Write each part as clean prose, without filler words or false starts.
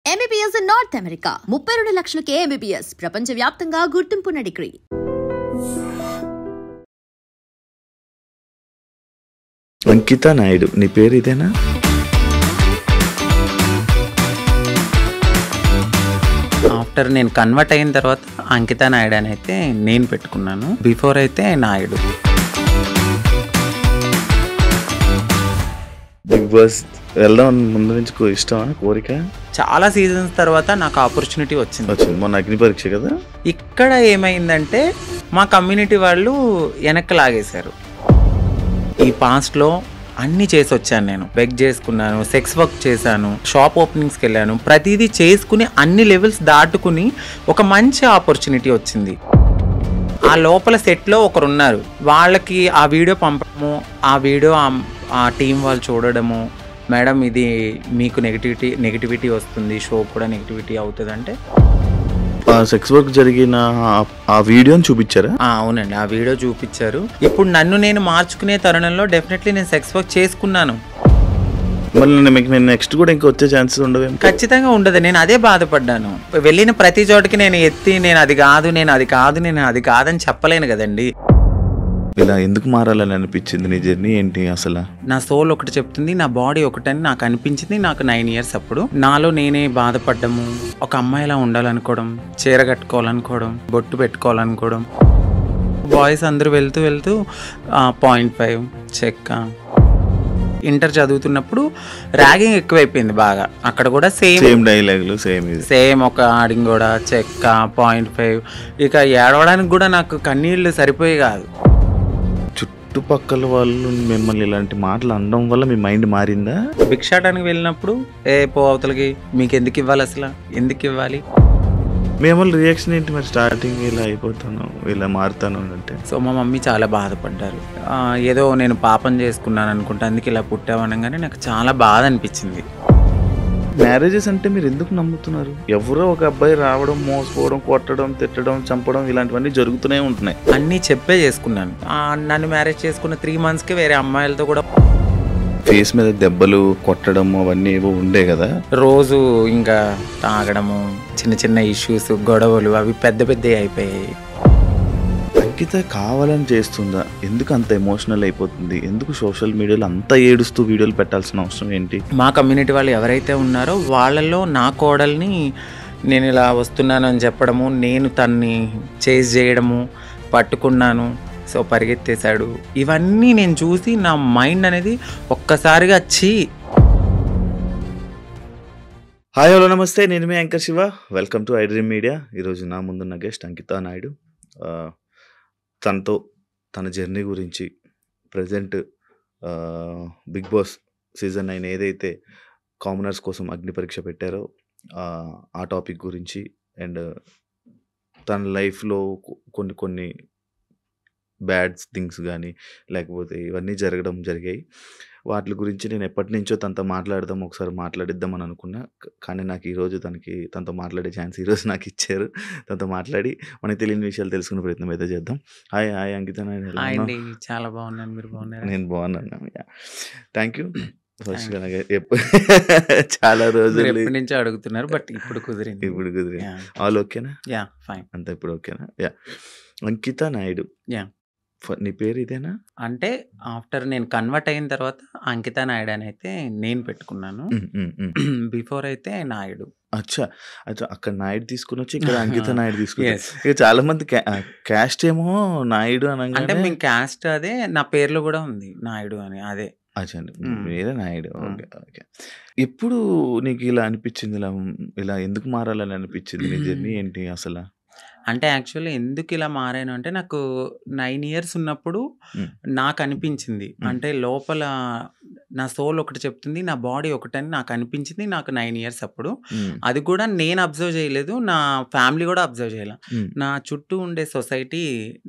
MBBS in North America. 32 లక్షలకే MBBS. ప్రపంచవ్యాప్తంగా గుర్తింపున్న degree. అంకిత నాయుడు, నీ పేరు ఇదేనా? ఆఫ్టర్ నేను కన్వర్ట్ అయిన తర్వాత అంకిత నాయుడు అని అయితే నేను పెట్టుకున్నాను. బిఫోర్ అయితే నాయుడు. బిగ్ బాస్ వెళ్దాం ముందు నుంచి ఇష్టమా, కోరిక? చాలా సీజన్స్ తర్వాత నాకు ఆపర్చునిటీ వచ్చింది. మొన్న అగ్ని పరీక్ష కదా. ఇక్కడ ఏమైందంటే మా కమ్యూనిటీ వాళ్ళు వెనక్కి లాగేశారు. ఈ పాస్ట్లో అన్నీ చేసి వచ్చాను. నేను బెగ్ చేసుకున్నాను, సెక్స్ వర్క్ చేశాను, షాప్ ఓపెనింగ్స్కి వెళ్ళాను. ప్రతిదీ చేసుకుని అన్ని లెవెల్స్ దాటుకుని ఒక మంచి ఆపర్చునిటీ వచ్చింది. ఆ లోపల సెట్లో ఒకరు ఉన్నారు, వాళ్ళకి ఆ వీడియో పంపడము, ఆ వీడియో ఆ టీం వాళ్ళు చూడడము, మేడం ఇది మీకు నెగిటివిటీ వస్తుంది, షో కూడా నెగిటివిటీ అవుతుంది అంటే సెక్స్ వర్క్ జరిగిన ఆ వీడియోని చూపించారా? అవునండి, ఆ వీడియో చూపించారు. ఇప్పుడు నన్ను నేను మార్చుకునే తరుణంలో డెఫినెట్లీ నేను సెక్స్ వర్క్ చేసుకున్నాను. మళ్ళీ మీకు నేను నెక్స్ట్ కూడా ఇంకా వచ్చే ఛాన్సెస్ ఉండవు? ఖచ్చితంగా ఉండదు. నేను అదే బాధపడ్డాను. వెళ్ళిన ప్రతి చోటకి నేను ఎత్తి నేను అది కాదని చెప్పలేను కదండి. ఇలా ఎందుకు మారాలని అనిపించింది? నీ జర్నీ ఏంటి అసలు? నా సోల్ ఒకటి చెప్తుంది, నా బాడీ ఒకటని నాకు అనిపించింది. నాకు 9 years అప్పుడు నాలో నేనే బాధపడ్డము, ఒక అమ్మాయిలా ఉండాలనుకోవడం, చీర కట్టుకోవాలనుకోవడం, బొట్టు పెట్టుకోవాలనుకోవడం. బాయ్స్ అందరూ వెళ్తూ 0.5 చెక్క. ఇంటర్ చదువుతున్నప్పుడు ర్యాగింగ్ ఎక్కువైపోయింది బాగా. అక్కడ కూడా సేమ్ డైలాగులు, సేమ్ ఒక ఆడింగ్ కూడా చెక్క 0.5. ఇక ఏడవడానికి కూడా నాకు కన్నీళ్ళు సరిపోయి కాదు. చుట్టుపక్కల వాళ్ళు మిమ్మల్ని ఇలాంటి మాటలు అనడం వల్ల మీ మైండ్ మారిందా? భిక్షాటానికి వెళ్ళినప్పుడు పో అవతలకి, మీకు ఎందుకు ఇవ్వాలి, అసలు ఎందుకు ఇవ్వాలి? మిమ్మల్ని రియాక్షన్ ఏంటి మరి? స్టార్టింగ్ ఇలా అయిపోతాను, ఇలా మారుతాను అంటే. సో మా మమ్మీ చాలా బాధపడ్డారు. ఏదో నేను పాపం చేసుకున్నాను అనుకుంటా, అందుకే ఇలా పుట్టావనగానే నాకు చాలా బాధ అనిపించింది. మ్యారేజెస్ అంటే మీరు ఎందుకు నమ్ముతున్నారు? ఎవరో ఒక అబ్బాయి రావడం, మోసపోవడం, కొట్టడం, తిట్టడం, చంపడం ఇలాంటివన్నీ జరుగుతూనే ఉంటున్నాయి. అన్నీ చెప్పే చేసుకున్నాను. నన్ను మ్యారేజ్ చేసుకున్న 3 monthsకి వేరే అమ్మాయిలతో కూడా ఫేస్ మీద దెబ్బలు కొట్టడం అవన్నీ ఏవో ఉండే కదా. రోజు ఇంకా తాగడము, చిన్న ఇష్యూస్, గొడవలు అవి పెద్ద అయిపోయాయి. అంకిత కావాలని చేస్తుందా? ఎందుకు అంత ఎమోషనల్ అయిపోతుంది? ఎందుకు సోషల్ మీడియాలో అంత ఏడుస్తూ వీడియోలు పెట్టాల్సిన అవసరం ఏంటి? మా కమ్యూనిటీ వాళ్ళు ఎవరైతే ఉన్నారో వాళ్ళల్లో నా కోడల్ని నేను ఇలా వస్తున్నాను అని చెప్పడము, నేను తన్ని చేజ్ చేయడము, పట్టుకున్నాను, సో పరిగెత్తేశాడు, ఇవన్నీ నేను చూసి నా మైండ్ అనేది ఒక్కసారిగా హాయ్ హలో నమస్తే, నేను మీ anchor Shiva. Welcome to iDream Media. ఈరోజు నా ముందున్న గెస్ట్ అంకిత నాయుడు. తనతో తన జర్నీ గురించి, ప్రజెంట్ బిగ్ బాస్ సీజన్ 9 ఏదైతే కామనర్స్ కోసం అగ్ని పరీక్ష పెట్టారో ఆ టాపిక్ గురించి, అండ్ తన లైఫ్లో కొన్ని బ్యాడ్ థింగ్స్ కానీ లేకపోతే ఇవన్నీ జరిగాయి. వాటి గురించి నేను ఎప్పటి నుంచో తనతో ఒకసారి మాట్లాడిద్దామని అనుకున్నా. కానీ నాకు ఈరోజు తనతో మాట్లాడే ఛాన్స్ ఈరోజు నాకు ఇచ్చారు. తనతో మాట్లాడి మనకి తెలియని విషయాలు తెలుసుకునే ప్రయత్నం అయితే చేద్దాం. హాయ్ అంకిత. చాలా బాగున్నాను, మీరు బాగున్నారు? నేను బాగున్నాను. Thank you. ఫస్ట్ చాలా రోజులు నుంచి అడుగుతున్నారు, బట్ ఇప్పుడు కుదిరింది. ఆల్ ఓకేనా? Yeah fine. అంతా ఇప్పుడు ఓకేనా? యా. అంకిత నాయుడు, యా. నీ పేరు ఇదేనా? అంటే ఆఫ్టర్ నేను కన్వర్ట్ అయిన తర్వాత అంకిత నాయుడు అని అయితే నేను పెట్టుకున్నాను. బిఫోర్ అయితే నాయుడు. అచ్చా, అక్కడ నాయుడు తీసుకుని వచ్చి ఇక్కడ అంకిత నాయుడు తీసుకుని. ఇక చాలా మంది క్యాస్ట్ ఏమో నాయుడు అంటే మేము క్యాస్ట్ అదే, నా పేర్లో కూడా ఉంది నాయుడు అని. అదే వేరే నాయుడు. ఓకే. ఎప్పుడు నీకు ఇలా అనిపించింది? ఇలా ఎందుకు మారాలని అనిపించింది? నీ జర్నీ ఏంటి అసలు? అంటే యాక్చువల్లీ ఎందుకు ఇలా మారాను అంటే, నాకు 9 years ఉన్నప్పుడు నాకు అనిపించింది, అంటే లోపల నా సోల్ ఒకటి చెప్తుంది, నా బాడీ ఒకటని నాకు అనిపించింది. నాకు 9 years అప్పుడు. అది కూడా నేను అబ్జర్వ్ చేయలేదు, నా ఫ్యామిలీ కూడా అబ్జర్వ్ చేయలే. నా చుట్టూ ఉండే సొసైటీ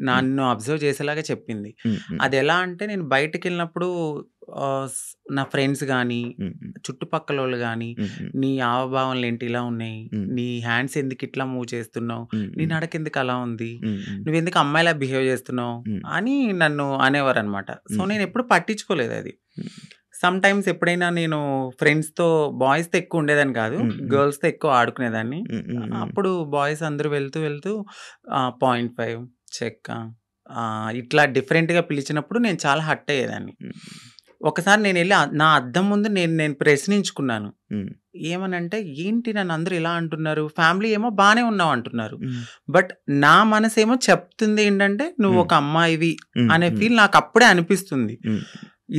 నన్ను అబ్జర్వ్ చేసేలాగా చెప్పింది. అది ఎలా అంటే, నేను బయటకు వెళ్ళినప్పుడు నా ఫ్రెండ్స్ కానీ, చుట్టుపక్కల వాళ్ళు కానీ, నీ హావభావాలు ఏంటి ఇలా ఉన్నాయి, నీ హ్యాండ్స్ ఎందుకు ఇట్లా మూవ్ చేస్తున్నావు, నీ నడక ఎందుకు అలా ఉంది, నువ్వెందుకు అమ్మాయిలా బిహేవ్ చేస్తున్నావు అని నన్ను అనేవారు అనమాట. సో నేను ఎప్పుడు పట్టించుకోలేదు అది. సమ్ టైమ్స్ ఎప్పుడైనా నేను ఫ్రెండ్స్‌తో బాయ్స్‌తో ఎక్కువ ఉండేదాన్ని కాదు. గర్ల్స్‌తో ఎక్కువ ఆడుకునేదాన్ని. అప్పుడు బాయ్స్ అందరూ వెళ్తూ 0.5 చెక్క ఇట్లా డిఫరెంట్‌గా పిలిచినప్పుడు నేను చాలా హర్ట్ అయ్యేదాన్ని. ఒకసారి నేనెళ్ళి నా అద్దం ముందు నేను ప్రశ్నించుకున్నాను. ఏమనంటే, ఏంటి నన్ను అందరూ ఇలా అంటున్నారు? ఫ్యామిలీ ఏమో బానే ఉన్నావు అంటున్నారు. బట్ నా మనసేమో చెప్తుంది ఏంటంటే, నువ్వు ఒక అమ్మాయివి అనే ఫీల్ నాకు అప్పుడే అనిపిస్తుంది.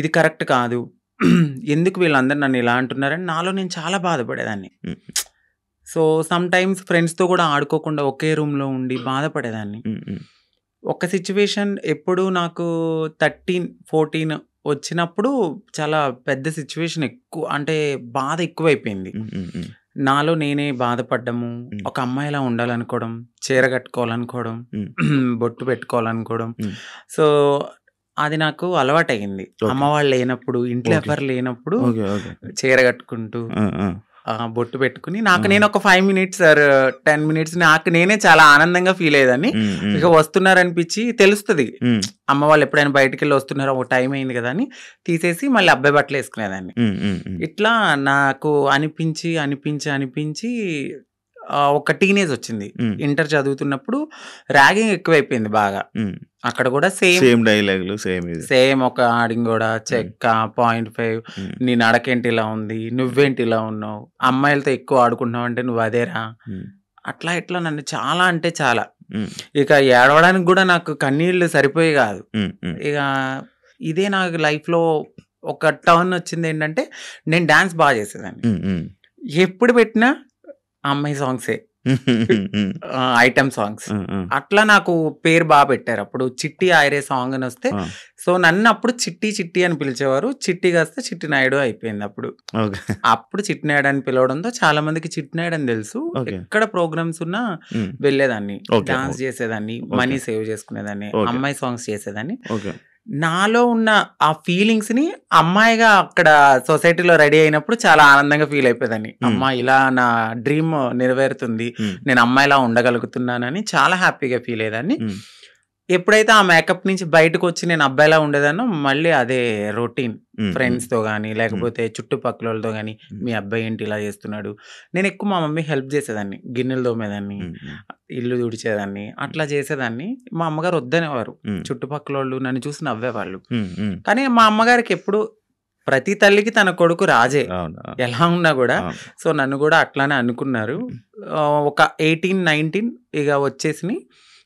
ఇది కరెక్ట్ కాదు. ఎందుకు వీళ్ళందరూ నన్ను ఇలా అంటున్నారని నాలో నేను చాలా బాధపడేదాన్ని. సో సమ్ టైమ్స్ ఫ్రెండ్స్‌తో కూడా ఆడుకోకుండా ఒకే రూమ్‌లో ఉండి బాధపడేదాన్ని. ఒక సిచ్యువేషన్ ఎప్పుడు నాకు 13, 14 వచ్చినప్పుడు చాలా పెద్ద సిచ్యువేషన్ ఎక్కువ, అంటే బాధ ఎక్కువైపోయింది. నాలో నేనే బాధపడ్డము, ఒక అమ్మాయిలా ఉండాలనుకోవడం, చీర కట్టుకోవాలనుకోవడం, బొట్టు పెట్టుకోవాలనుకోవడం. సో అది నాకు అలవాటయింది. అమ్మ వాళ్ళు లేనప్పుడు, ఇంట్లో ఎవరు లేనప్పుడు చీర కట్టుకుంటూ బొట్టు పెట్టుకుని నాకు నేను ఒక 5 minutes ఆర్ 10 minutes నాకు నేనే చాలా ఆనందంగా ఫీల్ అయ్యేదాన్ని. ఇక వస్తున్నారనిపించి తెలుస్తుంది అమ్మ వాళ్ళు ఎప్పుడైనా బయటకు వెళ్ళి వస్తున్నారో, ఒక టైం అయింది కదా అని తీసేసి మళ్ళీ అబ్బాయి బట్టలు వేసుకునేదాన్ని. ఇట్లా నాకు అనిపించి ఒక టీనేజ్ వచ్చింది. ఇంటర్ చదువుతున్నప్పుడు ర్యాగింగ్ ఎక్కువైపోయింది బాగా. అక్కడ కూడా సేమ్ డైలాగులు సేమ్ ఒక ఆడింగ్ కూడా చెక్క 0.5 నీ నడకేంటి ఇలా ఉంది, నువ్వేంటి ఇలా ఉన్నావు, అమ్మాయిలతో ఎక్కువ ఆడుకుంటున్నావు అంటే నువ్వు అదేరా, అట్లా ఇట్లా నన్ను చాలా అంటే చాలా, ఇక ఏడవడానికి కూడా నాకు కన్నీళ్ళు సరిపోయి కాదు. ఇక ఇదే నాకు లైఫ్ లో ఒక టర్న్ వచ్చింది. ఏంటంటే నేను డాన్స్ బాగా చేసేదాన్ని. ఎప్పుడు పెట్టినా అమ్మాయి సాంగ్సే, ఐటమ్ సాంగ్స్. అట్లా నాకు పేరు బాగా పెట్టారు. అప్పుడు చిట్టి ఆయరే సాంగ్ అని వస్తే, సో నన్ను అప్పుడు చిట్టి అని పిలిచేవారు. చిట్టి కాస్తే చిట్టి నాయుడు అయిపోయింది. అప్పుడు చిట్టి నాయుడు అని పిలవడంతో చాలా మందికి చిట్టి నాయుడు అని తెలుసు. ఎక్కడ ప్రోగ్రామ్స్ ఉన్నా వెళ్ళేదాన్ని, డాన్స్ చేసేదాన్ని, మనీ సేవ్ చేసుకునేదాన్ని, అమ్మాయి సాంగ్స్ చేసేదాన్ని. నాలో ఉన్న ఆ ఫీలింగ్స్ ని అమ్మాయిగా అక్కడ సొసైటీలో రెడీ అయినప్పుడు చాలా ఆనందంగా ఫీల్ అయిపోయేదాన్ని. అమ్మా ఇలా నా డ్రీమ్ నెరవేరుతుంది, నేను అమ్మాయిలా ఉండగలుగుతున్నానని చాలా హ్యాపీగా ఫీల్ అయ్యేదాన్ని. ఎప్పుడైతే ఆ మేకప్ నుంచి బయటకు వచ్చి నేను అబ్బాయిలా ఉండేదానో మళ్ళీ అదే రొటీన్, ఫ్రెండ్స్ తో గానీ లేకపోతే చుట్టుపక్కల వాళ్ళతో గానీ, మీ అబ్బాయి ఏంటి ఇలా చేస్తున్నాడు. నేను ఎక్కువ మా మమ్మీ హెల్ప్ చేసేదాన్ని, గిన్నెలు తోమేదాన్ని, ఇల్లు తుడిచేదాన్ని, అట్లా చేసేదాన్ని. మా అమ్మగారు వద్దనేవారు, చుట్టుపక్కల వాళ్ళు నన్ను చూసి నవ్వేవాళ్ళు. కానీ మా అమ్మగారికి ఎప్పుడు ప్రతి తల్లికి తన కొడుకు రాజే ఎలా ఉన్నా కూడా. సో నన్ను కూడా అట్లానే అనుకున్నారు. ఒక 18, 19 ఇక వచ్చేసి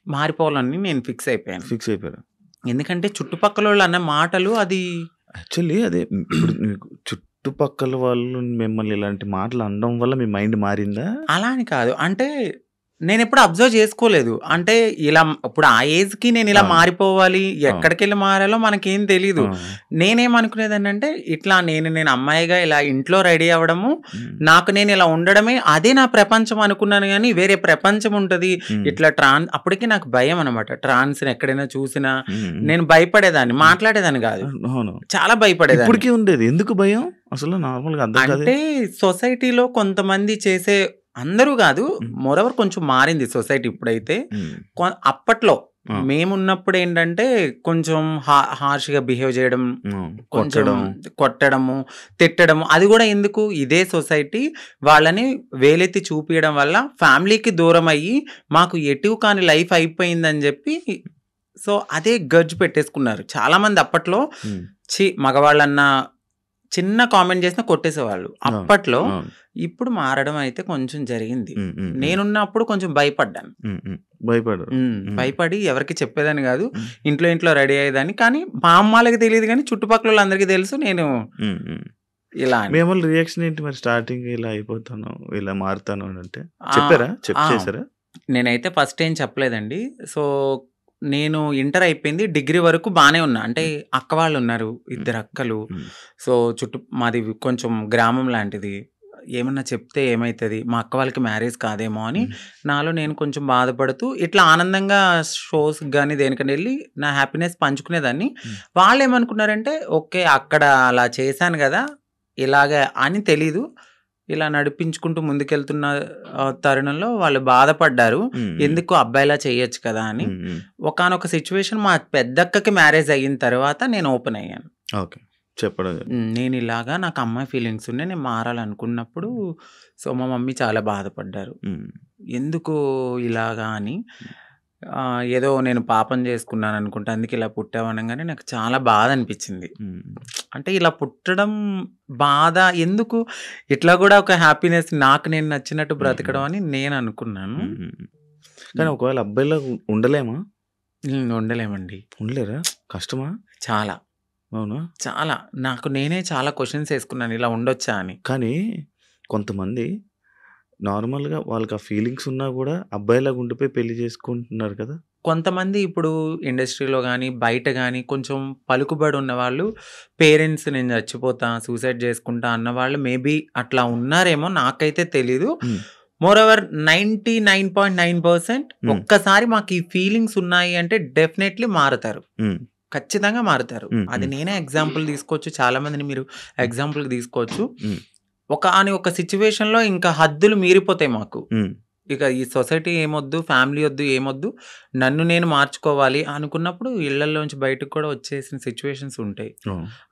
మారిపోవాలని నేను ఫిక్స్ అయిపోయాను. ఎందుకంటే చుట్టుపక్కల వాళ్ళు అన్న మాటలు, అది యాక్చువల్లీ అదే ఇప్పుడు మీకు చుట్టుపక్కల వాళ్ళు మిమ్మల్ని ఇలాంటి మాటలు అనడం వల్ల మీ మైండ్ మారిందా? అలా అని కాదు, అంటే నేను ఎప్పుడు అబ్జర్వ్ చేసుకోలేదు. అంటే ఇలా ఇప్పుడు ఆ ఏజ్ కి నేను ఇలా మారిపోవాలి, ఎక్కడికి వెళ్ళి మారాలో మనకేం తెలీదు. నేనేమనుకునేదాన్ని అంటే ఇట్లా నేను అమ్మాయిగా ఇలా ఇంట్లో రెడీ అవ్వడము, నాకు నేను ఇలా ఉండడమే అదే నా ప్రపంచం అనుకున్నాను. కానీ వేరే ప్రపంచం ఉంటది ఇట్లా అప్పటికి నాకు భయం అనమాట. ట్రాన్స్ ఎక్కడైనా చూసినా నేను భయపడేదాన్ని, మాట్లాడేదాన్ని కాదు, చాలా భయపడేదాన్ని. ఇప్పటికీ ఉండేది. ఎందుకు భయం అసలు? నార్మల్గా అంటే సొసైటీలో కొంతమంది చేసే, అందరూ కాదు, మోరవర్ కొంచెం మారింది సొసైటీ ఇప్పుడైతే. అప్పట్లో మేమున్నప్పుడు ఏంటంటే కొంచెం హార్ష్గా బిహేవ్ చేయడం, కొంచెం కొట్టడము, తిట్టడము, అది కూడా ఎందుకు, ఇదే సొసైటీ వాళ్ళని వేలెత్తి చూపించడం వల్ల ఫ్యామిలీకి దూరం అయ్యి మాకు ఎటు కాని లైఫ్ అయిపోయిందని చెప్పి, సో అదే గర్జ్ పెట్టేసుకున్నారు చాలా మంది. అప్పట్లో మగవాళ్ళన్న చిన్న కామెంట్ చేసినా కొట్టేసేవాళ్ళు అప్పట్లో. ఇప్పుడు మారడం అయితే కొంచెం జరిగింది. నేనున్నప్పుడు కొంచెం భయపడ్డాను, భయపడి ఎవరికి చెప్పేదాన్ని కాదు, ఇంట్లో రెడీ అయ్యేదాన్ని. కానీ మా అమ్మాలకి తెలియదు, కానీ చుట్టుపక్కల వాళ్ళందరికీ తెలుసు నేను ఇలా. మేము రియాక్షన్ ఏంటి మరి? స్టార్టింగ్ ఇలా అయిపోతాను, ఇలా మారుతాను అంటే చెప్పారా? చేశారా? నేనైతే ఫస్ట్ ఏం చెప్పలేదండి. సో నేను ఇంటర్ అయిపోయింది, డిగ్రీ వరకు బాగానే ఉన్నా. అంటే అక్క వాళ్ళు ఉన్నారు, 2 అక్కలు. సో మాది కొంచెం గ్రామం లాంటిది, ఏమన్నా చెప్తే ఏమవుతుంది, మా అక్క వాళ్ళకి మ్యారేజ్ కాదేమో అని నాలో నేను కొంచెం బాధపడుతూ ఇట్లా ఆనందంగా షోస్ కానీ దేనికని వెళ్ళి నా హ్యాపీనెస్ పంచుకునేదాన్ని. వాళ్ళు ఏమనుకున్నారంటే, ఓకే అక్కడ అలా చేశాను కదా ఇలాగే అని తెలీదు, ఇలా నడిపించుకుంటూ ముందుకెళ్తున్న తరుణంలో వాళ్ళు బాధపడ్డారు, ఎందుకు అబ్బాయిలా చేయొచ్చు కదా అని. ఒకానొక సిచ్యువేషన్ మా పెద్దక్కకి మ్యారేజ్ అయిన తర్వాత నేను ఓపెన్ అయ్యాను. చెప్పడం నేను ఇలాగా నాకు అమ్మాయి ఫీలింగ్స్ ఉన్నాయి. నేను మారాలనుకున్నప్పుడు సో, మా మమ్మీ చాలా బాధపడ్డారు. ఎందుకు ఇలాగా అని. ఏదో నేను పాపం చేసుకున్నాను అనుకుంటా. అందుకే ఇలా పుట్టావు అనంగానే నాకు చాలా బాధ అనిపించింది. అంటే ఇలా పుట్టడం బాధ ఎందుకు? ఇట్లా కూడా ఒక హ్యాపీనెస్ నాకు నేను నచ్చినట్టు బ్రతకడం అని నేను అనుకున్నాను. కానీ ఒకవేళ అబ్బాయిలా ఉండలేమా? ఉండలేమండి. ఉండలేరా? కష్టమా? చాలా. అవునా? చాలా. నాకు నేనే చాలా క్వెషన్స్ వేసుకున్నాను ఇలా ఉండొచ్చా అని. కానీ కొంతమంది నార్మల్‌గా వాళ్ళకి ఆ ఫీలింగ్స్ ఉన్నా కూడా అబ్బాయిలాగా ఉండిపోయి పెళ్లి చేసుకుంటున్నారు కదా! కొంతమంది ఇప్పుడు ఇండస్ట్రీలో గానీ, బయట గానీ కొంచెం పలుకుబడి ఉన్నవాళ్ళు పేరెంట్స్ నేను చచ్చిపోతా, సూసైడ్ చేసుకుంటా అన్నవాళ్ళు మేబీ అట్లా ఉన్నారేమో నాకైతే తెలీదు. మోరోవర్ 99.9% ఒక్కసారి మాకు ఈ ఫీలింగ్స్ ఉన్నాయి అంటే డెఫినెట్లీ మారుతారు. ఖచ్చితంగా మారుతారు. అది నేనే ఎగ్జాంపుల్ తీసుకోవచ్చు. చాలా మందిని మీరు ఎగ్జాంపుల్ తీసుకోవచ్చు. ఒక సిచ్యువేషన్‌లో ఇంకా హద్దులు మీరిపోతాయి మాకు. ఇక ఈ సొసైటీ ఏమొద్దు, ఫ్యామిలీ వద్దు, ఏమొద్దు, నన్ను నేను మార్చుకోవాలి అనుకున్నప్పుడు ఇళ్లలోంచి బయటకు కూడా వచ్చేసిన సిచ్యువేషన్స్ ఉంటాయి.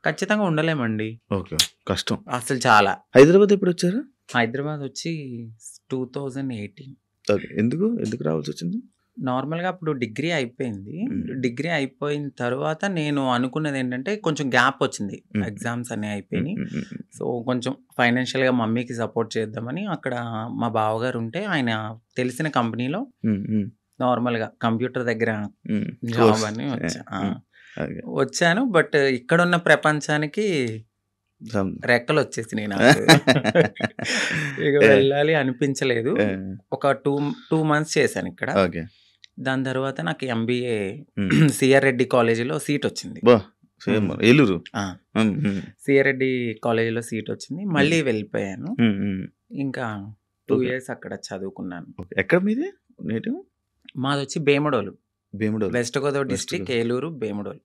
ఖచ్చితంగా ఉండలేమండి. ఓకే. కష్టం. అసలు చాలా. హైదరాబాద్ ఎప్పుడొచ్చారు? హైదరాబాద్ వచ్చి 2018. ఓకే. ఎందుకు రావాల్సొచ్చింది? నార్మల్‌గా అప్పుడు డిగ్రీ అయిపోయింది. డిగ్రీ అయిపోయిన తర్వాత నేను అనుకున్నదేంటంటే కొంచెం గ్యాప్ వచ్చింది. ఎగ్జామ్స్ అన్నీ అయిపోయినాయి. సో, కొంచెం ఫైనాన్షియల్‌గా మమ్మీకి సపోర్ట్ చేద్దామని అక్కడ మా బావగారు ఉంటే ఆయన తెలిసిన కంపెనీలో నార్మల్‌గా కంప్యూటర్ దగ్గర జాబ్ అని వచ్చాను. బట్ ఇక్కడున్న ప్రపంచానికి రెక్కలు వచ్చేసినాయి నాకు. ఇక వెళ్ళాలి అనిపించలేదు. ఒక 2 మంత్స్ చేశాను ఇక్కడ. దాని తర్వాత నాకు ఎంబీఏ సిఆర్ రెడ్డి కాలేజీలో సీట్ వచ్చింది. ఏలూరు. సిఆర్ రెడ్డి కాలేజీలో సీట్ వచ్చింది. మళ్ళీ వెళ్ళిపోయాను. ఇంకా 2 ఇయర్స్ అక్కడ చదువుకున్నాను. ఎక్కడ మీది నేటివ్? మాది వచ్చి భీమడోలు. West Godavari district, Eluru, Bhimadolu.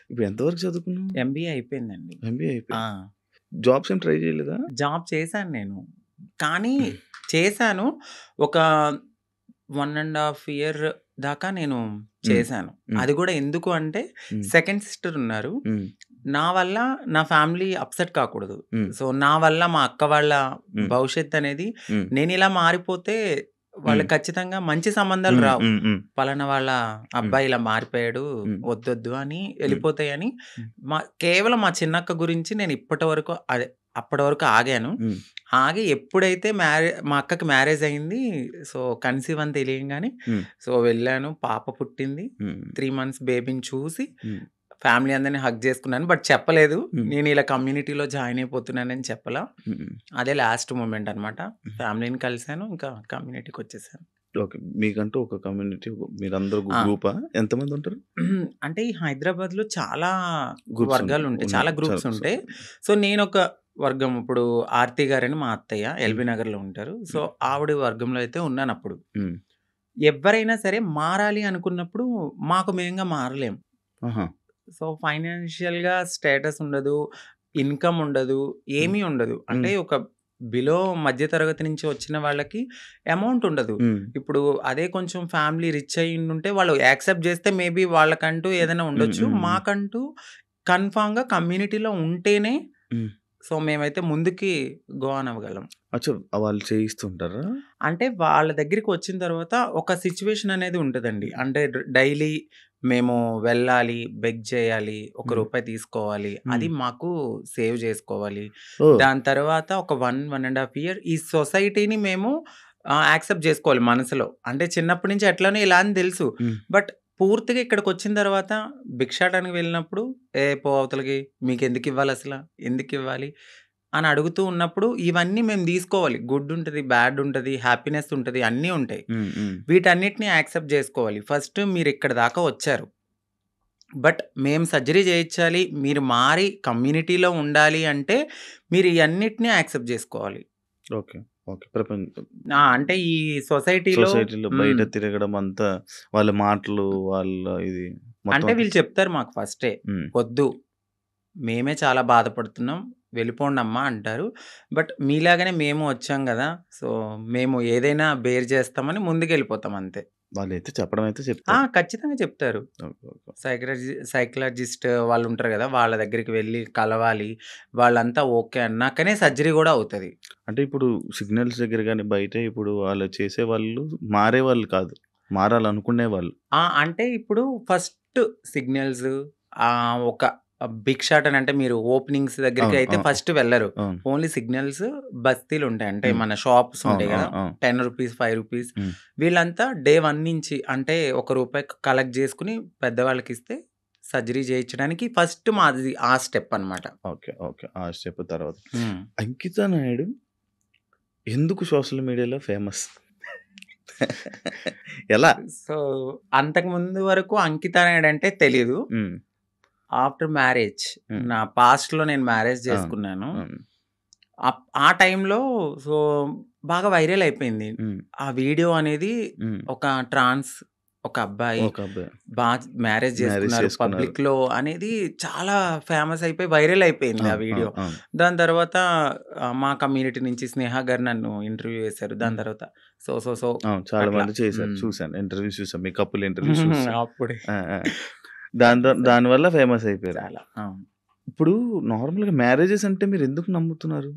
ఇప్పుడు ఎంతవరకు చదువుకున్నావు? ఎంబీఏ అయిపోయిందండి. ఎంబీఏ అయిపోయింది. జాబ్స్ ఏం ట్రై చేయలేదా? జాబ్ చేశాను నేను. కానీ చేశాను ఒక 1.5 ఇయర్ దాకా నేను చేశాను. అది కూడా ఎందుకు అంటే సెకండ్ సిస్టర్ ఉన్నారు. నా వల్ల నా ఫ్యామిలీ అప్సెట్ కాకూడదు. సో నా వల్ల మా అక్క వాళ్ళ భవిష్యత్ అనేది నేను ఇలా మారిపోతే వాళ్ళకి ఖచ్చితంగా మంచి సంబంధాలు రావు. పలానా వాళ్ళ అబ్బాయి ఇలా మారిపోయాడు, వద్దొద్దు అని వెళ్ళిపోతాయని కేవలం మా చిన్నక్క గురించి నేను అప్పటి వరకు ఆగాను. ఆగి ఎప్పుడైతే మా అక్కకి మ్యారేజ్ అయింది, సో కన్సీవ్ అని తెలియంగానే సో వెళ్ళాను. పాప పుట్టింది. 3 మంత్స్ బేబీని చూసి ఫ్యామిలీ అందరినీ హగ్ చేసుకున్నాను. బట్ చెప్పలేదు నేను ఇలా కమ్యూనిటీలో జాయిన్ అయిపోతున్నానని చెప్పలా. అదే లాస్ట్ మూమెంట్ అనమాట. ఫ్యామిలీని కలిసాను, ఇంకా కమ్యూనిటీకి వచ్చేసాను. ఓకే. మీకంటూ ఒక కమ్యూనిటీ, మీరందరూ గ్రూపా? ఎంతమంది ఉంటారు? అంటే ఈ హైదరాబాద్లో చాలా వర్గాలు ఉంటాయి, చాలా గ్రూప్స్ ఉంటాయి. సో నేను ఒక వర్గం, ఇప్పుడు ఆర్తి గారని మా అత్తయ్య ఎల్బీ నగర్లో ఉంటారు. సో ఆవిడ వర్గంలో అయితే ఉన్నాను. అప్పుడు ఎవరైనా సరే మారాలి అనుకున్నప్పుడు మాకు మేంగా మారలేం. సో ఫైనాన్షియల్‌గా స్టేటస్ ఉండదు, ఇన్‌కమ్ ఉండదు, ఏమీ ఉండదు. అంటే ఒక బిలో మధ్య తరగతి నుంచి వచ్చిన వాళ్ళకి అమౌంట్ ఉండదు. ఇప్పుడు అదే కొంచెం ఫ్యామిలీ రిచ్ అయ్యి ఉంటే వాళ్ళు యాక్సెప్ట్ చేస్తే మేబీ వాళ్ళకంటూ ఏదైనా ఉండొచ్చు. మాకంటూ కన్ఫామ్‌గా కమ్యూనిటీలో ఉంటేనే సో మేమైతే ముందుకి గో ఆన్ అవ్వగలం. వాళ్ళు చేయిస్తుంటారా? అంటే వాళ్ళ దగ్గరికి వచ్చిన తర్వాత ఒక సిచ్యువేషన్ అనేది ఉంటుందండి. అంటే డైలీ మేము వెళ్ళాలి, బెగ్ చేయాలి, ₹1 తీసుకోవాలి, అది మాకు సేవ్ చేసుకోవాలి. దాని తర్వాత ఒక 1.5 ఇయర్ ఈ సొసైటీని మేము యాక్సెప్ట్ చేసుకోవాలి మనసులో. అంటే చిన్నప్పటి నుంచి ఎట్లనో ఇలా అని తెలుసు. బట్ పూర్తిగా ఇక్కడికి వచ్చిన తర్వాత భిక్షాటానికి వెళ్ళినప్పుడు పో అవతలకి, మీకు ఎందుకు ఇవ్వాలి, అసలు ఎందుకు ఇవ్వాలి అని అడుగుతూ ఉన్నప్పుడు ఇవన్నీ మేము తీసుకోవాలి. గుడ్ ఉంటుంది, బ్యాడ్ ఉంటుంది, హ్యాపీనెస్ ఉంటుంది, అన్నీ ఉంటాయి. వీటన్నిటిని యాక్సెప్ట్ చేసుకోవాలి. ఫస్ట్ మీరు ఇక్కడ దాకా వచ్చారు, బట్ మేము సర్జరీ చేయించాలి, మీరు మారి కమ్యూనిటీలో ఉండాలి అంటే మీరు ఇవన్నిటిని యాక్సెప్ట్ చేసుకోవాలి. ఓకే. ప్రపంచం అంటే ఈ సొసైటీలో బయట తిరగడం అంతా వాళ్ళ మాటలు, వాళ్ళ ఇది అంటే వీళ్ళు చెప్తారు మాకు ఫస్టే, వద్దు మేమే చాలా బాధపడుతున్నాం, వెళ్ళిపోండి అమ్మా అంటారు. బట్ మీలాగానే మేము వచ్చాం కదా, సో మేము ఏదైనా బేర్ చేస్తామని ముందుకు వెళ్ళిపోతాం అంతే. వాళ్ళైతే చెప్పడం అయితే చెప్తారు. ఖచ్చితంగా చెప్తారు. ఓకే. ఓకే. సైకాలజిస్ట్ వాళ్ళు ఉంటారు గదా! వాళ్ళ దగ్గరికి వెళ్లి కలవాలి. వాళ్ళంతా ఓకే అన్నాకనే సర్జరీ గూడా అవుతది. అంటే ఇప్పుడు సిగ్నల్స్ దగ్గర గాని, బయట ఇప్పుడు వాళ్ళు చేసేవాళ్ళు మారేవాళ్ళు కాదు. మారాలనుకునేవాళ్ళు. అంటే ఇప్పుడు ఫస్ట్ సిగ్నల్స్ ఒక బిగ్ షాట్ అని అంటే మీరు ఓపెనింగ్స్ దగ్గరికి అవును. అయితే అవును. ఫస్ట్ వెళ్లరు. అవును. ఓన్లీ సిగ్నల్స్ బస్తీలుంటాయి. అంటే హ్మ్. మన షాప్స్ అవును. ఉంటాయి గదా! అవును. అవును. 10 రూపీస్, 5 రూపీస్ హ్మ్. వీళ్ళంతా డే 1 నుంచి అంటే రూ. 1 కలెక్ట్ జేసుకొని పెద్దవాళ్ళకిస్తే సర్జరీ చేయించడానికి ఫస్ట్ మాది ఆ స్టెప్ అన్నమాట. ఓకే. ఓకే. ఆ స్టెప్ తర్వాత. హ్మ్. అంకిత నాయుడు ఎందుకు సోషల్ మీడియాలో ఫేమస్? ఎలా? సో, అంతకుముందు వరకు అంకిత నాయుడు అంటే తెలీదు. హ్మ్. ఆఫ్టర్ మ్యారేజ్ హ్మ్. నా పాస్ట్‌లో నేను మ్యారేజ్ అవును. చేసుకున్నాను. అవును. ఆ టైంలో సో, బాగా వైరల్ అయిపోయింది. హ్మ్. ఆ వీడియో అనేది హ్మ్. ఒక ట్రాన్స్ ఒక అబ్బాయి ఒక అబ్బాయి మ్యారేజ్ మ్యారేజ్ చేసుకున్నారు చేసుకున్నారు. పబ్లిక్‌లో అనేది చాలా ఫేమస్ అయిపోయి వైరల్ అయిపోయింది ఆ అవును. వీడియో. అవును. అవును. దాని తర్వాత మా కమ్యూనిటీ నుంచి స్నేహ గారు నన్ను ఇంటర్వ్యూ చేశారు. దాని హ్మ్. తర్వాత సో అవును. చాలా అట్లా. మంది చేశారు. హ్మ్. చూసాను. ఇంటర్వ్యూస్ చూసాను. మీ కపుల్ ఇంటర్వ్యూస్ చూసాను. అప్పుడే ఆ! ఆ! సక్సెస్ అయ్యాం దానివల్ల ఫేమస్ అయిపోయారు. చాలా. అవును. ఇప్పుడు నార్మల్‌గా మ్యారేజెస్ అంటే మీరెందుకు నమ్ముతున్నారు?